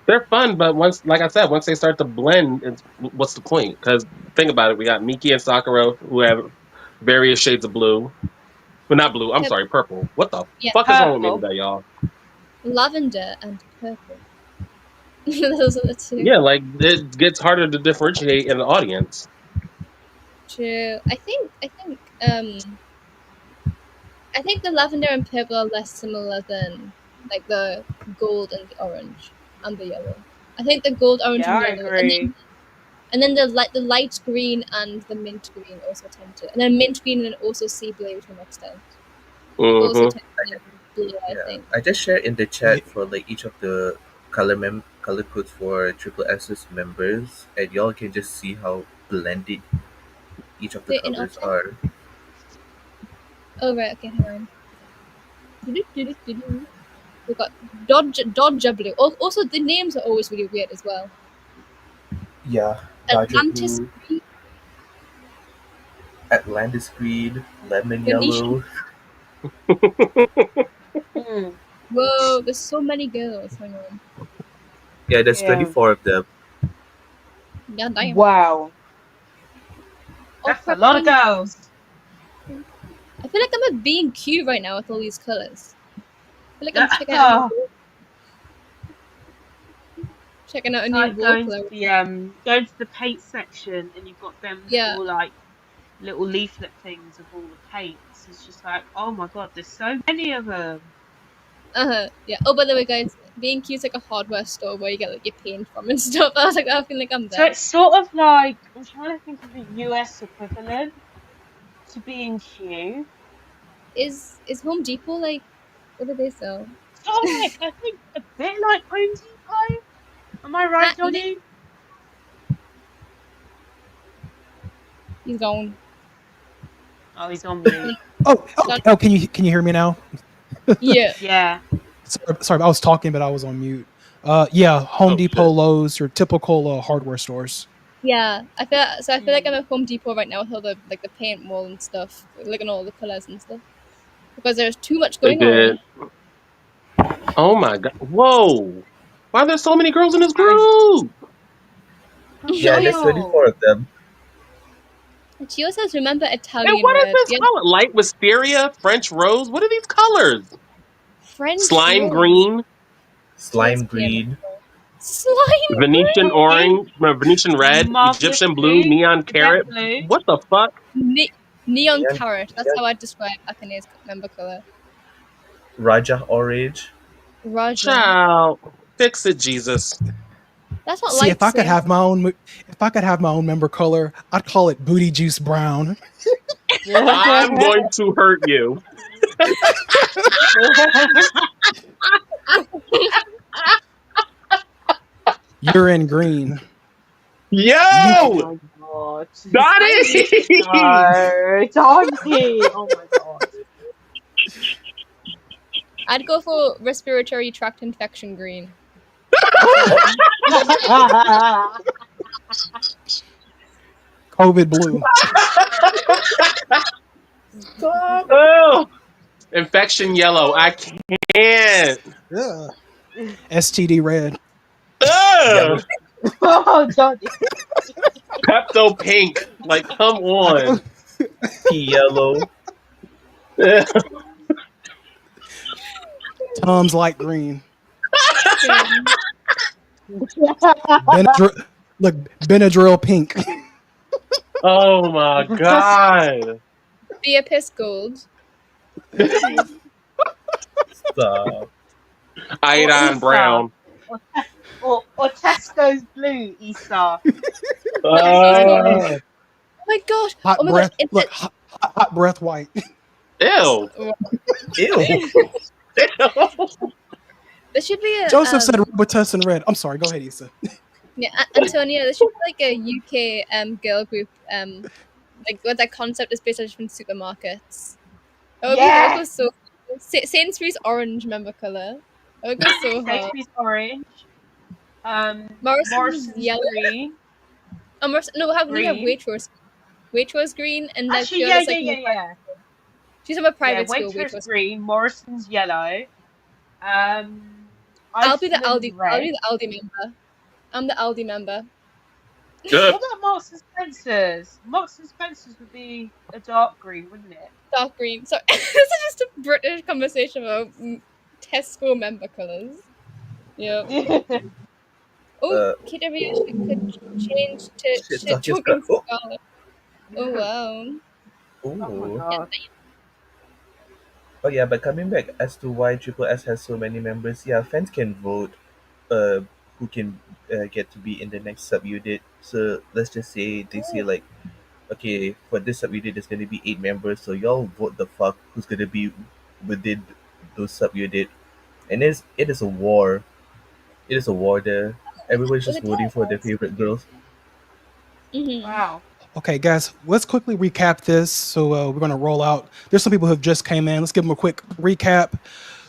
They're fun, but like I said, once they start to blend, what's the point? Because think about it, we got Miki and Sakura who have various shades of blue. Well, not blue. I'm Yep. sorry, purple. What the Yeah. fuck is wrong with me Purple. today, y'all? lavender and purple. Those are the two. Yeah, like it gets harder to differentiate in the audience. True. I think the lavender and purple are less similar than like the gold and the orange and the yellow. I think the gold, orange, Yeah, and I yellow, agree. and then the light green and the mint green also tend to, and then mint green and also sea blue to an extent also Mm-hmm. tend to be blue. I Yeah, think. I just shared in the chat for like each of the color codes for Triple S's members, and y'all can just see how blended each of the Wait, in colors option? are. Oh right, okay, hang on. We've got Dodger Blue. Also, the names are always really weird as well. Yeah, Dodger Atlantis blue, Green, Atlantis green, lemon Venetian. yellow. Mm. Whoa, there's so many girls. Hang on. Yeah, there's Yeah. 24 of them. Yeah, damn. Wow. That's a lot of girls. I feel like I'm at B&Q right now with all these colors. I feel like I'm checking out a new Like going wall to the paint section and you've got them Yeah. little like little leaflet things of all the paints. It's just like, oh my god, there's so many of them. Yeah. Oh, by the way, guys, B&Q is like a hardware store where you get like your paint from and stuff. I was like, I feel like I'm So there. it's sort of like, I'm trying to think of the US equivalent to B&Q. Is Home Depot like? What do they sell? Sort of like, I think a bit like Home Depot. Am I right, Johnny? He's gone. Oh, he's on mute. Oh, can you hear me now? Yeah. Yeah. Sorry, I was talking, but I was on mute. Yeah, Home Oh, Depot, shit. Lowe's, your typical hardware stores. Yeah, I feel like I'm at Home Depot right now with all the paint wall and stuff, looking at all the colors and stuff, because there's too much They going on. did. Oh my god. Whoa. Why are there so many girls in this I group? Yeah, there's 24 of them. And she also has remember And Italian what is red. this Yeah, color? Light wisteria, French rose. What are these colors? French Slime rose. green, Slime TSPM. green. Slime Venetian green. orange, Venetian red, Marvelous Egyptian blue, blue, neon cadet carrot. blue. What the fuck? Neon Neon- carrot. That's yeah. how I describe Akane's member color. Raja orange. Raja. Child, fix it, Jesus. That's what See, if I could lights say. have my own member color, I'd call it booty juice brown. I'm going to hurt you. Urine green. Yo, Oh my god. Donnie! No, Donnie! Oh my god. I'd go for respiratory tract infection green. COVID blue. Oh, infection yellow. I can't. Ugh. STD red. Ugh. Oh, Donnie. Pepto pink. Like, come on. Pea yellow. Tom's light green. Benadryl pink. Oh my god. Beer piss gold. Stop. Iodine brown. Or Tesco's blue, Issa. Oh my gosh. Hot Oh my breath. gosh. Look, hot breath white. Ew. Ew. There should be a Joseph said Robitussin red. I'm sorry. Go ahead, Issa. yeah, Antonia, there should be like a UK girl group like what that concept is based on different supermarkets. That would go so Sainsbury's orange member colour. That would go so hard. Sainsbury's orange. Morrison's yellow. green. Oh, we have Green. Waitrose. Waitrose green and that Actually, girl yeah, is like yeah. she's from a private Yeah, school. Waitrose green, Morrison's yellow. I'll be the Iceland's Aldi. red. I'll be the Aldi member. I'm the Aldi member. Good. What about Marks and Spencer's? Marks and Spencer's would be a dark green, wouldn't it? Dark green. So this is just a British conversation about Tesco member colours. Yeah. Oh, KitaRio could change to shit talking Scarlet. Oh wow. Ooh. Oh my god. Oh yeah, but coming back as to why Triple S has so many members, yeah, fans can vote who can get to be in the next sub-unit. So let's just say they say like, okay, for this sub-unit there's gonna be 8 members, so y'all vote the fuck who's gonna be within those sub-unit. And it is a war. It is a war there. Everyone's just voting for their favorite girls. Wow. Okay, guys, let's quickly recap this. So we're going to roll out. There's some people who have just came in. Let's give them a quick recap.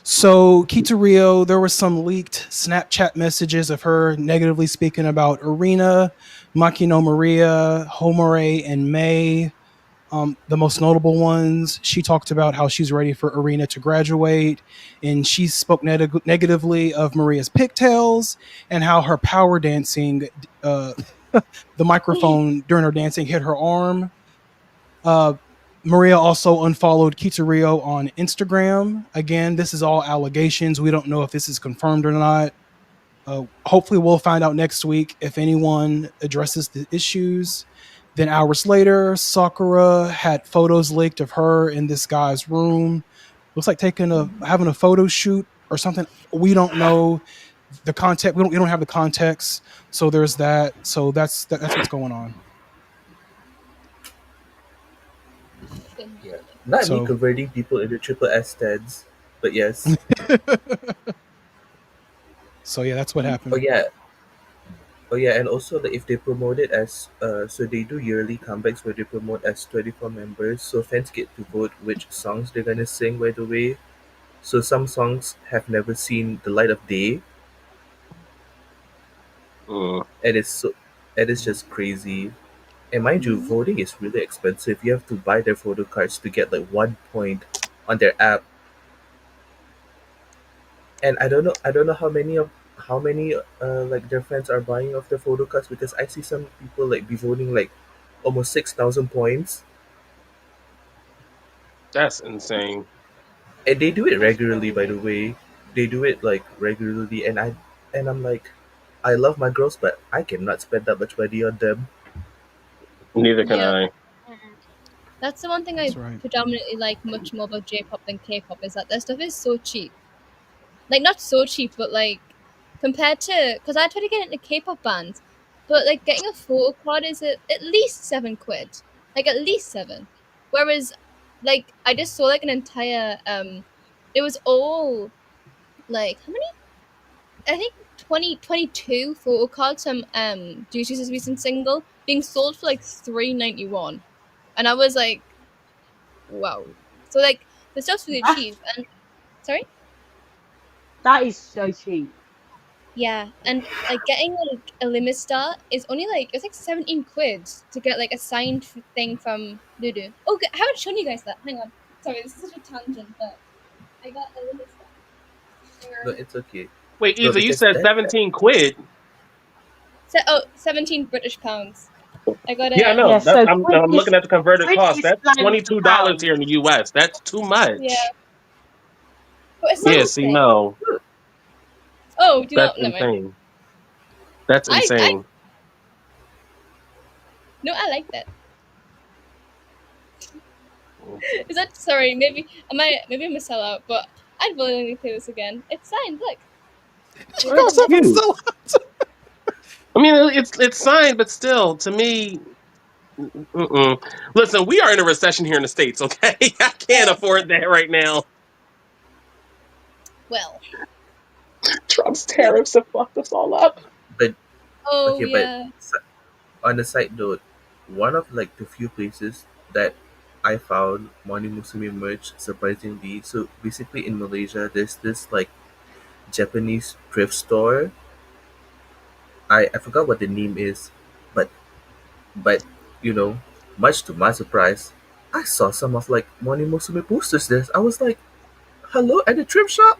So KitaRio, there were some leaked Snapchat messages of her negatively speaking about Arena, Makino Maria, Homore, and May. The most notable ones, she talked about how she's ready for Arena to graduate, and she spoke negatively of Maria's pigtails and how her power dancing, the microphone during her dancing hit her arm. Maria also unfollowed KitaRio on Instagram. Again, this is all allegations. We don't know if this is confirmed or not. Hopefully, we'll find out next week if anyone addresses the issues. Then hours later, Sakura had photos leaked of her in this guy's room. Looks like having a photo shoot or something. We don't know the context. We don't have the context. So there's that. So that's what's going on. Yeah. Not me converting people into Triple S stands, but yes. So yeah, that's what happened. Oh yeah, and also if they promote it as so they do yearly comebacks where they promote as 24 members, so fans get to vote which songs they're gonna sing. By the way, So some songs have never seen the light of day, Mm. and it's just crazy. And mind you, voting is really expensive. You have to buy their photo cards to get like 1 point on their app. And I don't know how many like their fans are buying of their photo cards, because I see some people like be voting like almost 6,000 points, That's insane. and they do it That's regularly. By the crazy. way, they do it like regularly, and I'm like, I love my girls, but I cannot spend that much money on them. Neither can Yeah, I. Mm. that's the one thing I That's right. predominantly like much more about J-pop than K-pop is that their stuff is so cheap. Like not so cheap, but like compared to because I tried to get into K-pop bands, but like getting a photo card is at least £7, like at least seven. Whereas, like I just saw like an entire it was all like how many? I think 22 photo cards from Juicy's recent single being sold for like £3.91, and I was like, wow. So like the stuff's really That's cheap, and sorry. that is so cheap. Yeah, and like getting like a limit star is only like it's like £17 to get like a signed thing from Lulu. Oh, I haven't shown you guys that. Hang on. Sorry, this is such a tangent, but I got a limit star. No, There. it's okay. Wait, No, Eva, you because said that 17 quid. Oh, 17 British pounds. I got Yeah, I a know. Yeah, so I'm looking at the converted quid cost. is That's slang for $22 here in the pounds. US. That's too yeah, much. but it's not Yeah, the see, same. no. Oh, do you know? That's Never mind. insane. That's I insane. no, I like that. Is that sorry? Maybe I'm a sellout, but I'd willingly play this again. It's signed. Look. She Well, calls it's up a cute. sellout. I mean, it's signed, but still, to me, mm-mm. Listen, we are in a recession here in the States, okay? I can't Oh, afford that right now. well. Trump's tariffs have fucked us all up. but Oh okay, but yeah. on a side note, one of like the few places that I found Morning Musume merch surprisingly. So basically in Malaysia, there's this like Japanese thrift store. I forgot what the name is, but but you know, much to my surprise, I saw some of like Morning Musume posters there. I was like, hello, at the thrift shop,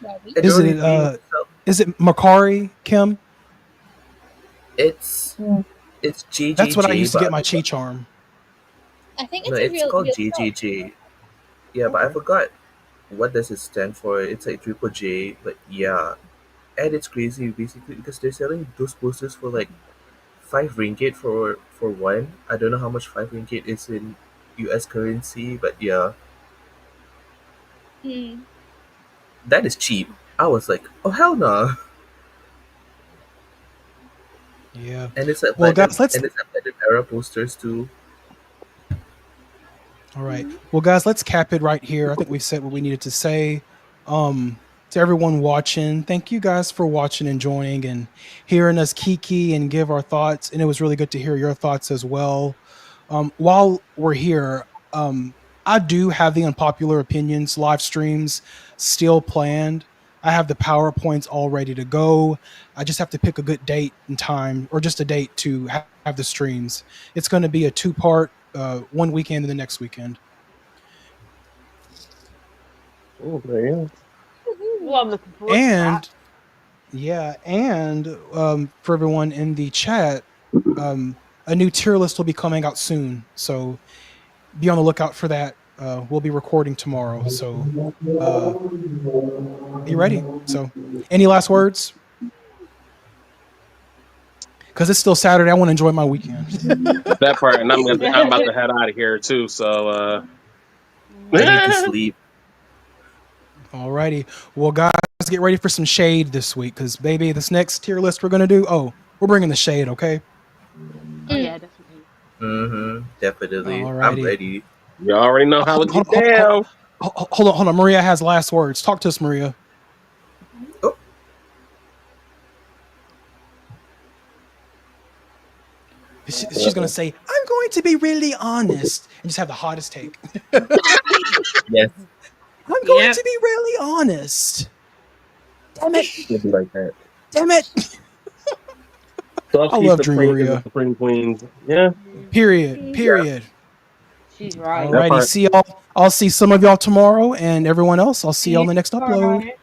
Well, we. and they're Is only it doing uh is it Makari, Kim? it's it's That's what I JJJ, used to but I get my forgot. chi charm. I think No, it's a it's called real shop. JJJ. Yeah, but I Okay. forgot what does it stand for. It's like triple J, but yeah, and it's crazy basically because they're selling those posters for like 5 ringgit for one. I don't know how much 5 ringgit is in U.S. currency, but yeah, Hmm. that is cheap. I was like, oh hell no, Yeah. and it's like Well, platinum, guys, let's and it's like platinum era posters too. all right. Well, guys, let's cap it right here. I think we've said what we needed to say. To everyone watching, thank you guys for watching and joining and hearing us kiki and give our thoughts. And it was really good to hear your thoughts as well. While we're here, I do have the unpopular opinions live streams still planned. I have the PowerPoints all ready to go. I just have to pick a good date and time, or just a date to have the streams. It's going to be a two-part, one weekend and the next weekend. Oh, man. Well, I'm looking forward to that. And yeah, and for everyone in the chat, a new tier list will be coming out soon. So be on the lookout for that. We'll be recording tomorrow. So uh, be ready. So, any last words? Because it's still Saturday. I want to enjoy my weekend. That part, and I'm about to head out of here too. So, I need to Mm. sleep. Alrighty. Well, guys, get ready for some shade this week. Because, baby, this next tier list we're going to do, we're bringing the shade, okay? Oh Mm. yeah, definitely. Definitely. I'm Alrighty. ready. you already know how Hold, it hold, get hold, hold, down. hold on. Maria has last words. Talk to us, Maria. Oh, She's going to say, I'm going to be really honest and just have the hottest take. yes. I'm going Yeah. to be really honest. Damn it. It'll be like that. Damn it. So I she's love supreme because the Dreameria. Supreme Queens. Yeah, Period. Period. She's right. that Alrighty. part. See y'all. I'll see some of y'all tomorrow, and everyone else, I'll see y'all in the next upload. Alright.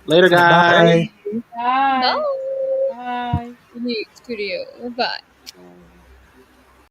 Later, guys. Bye. Bye. No. Bye. Studio. Bye.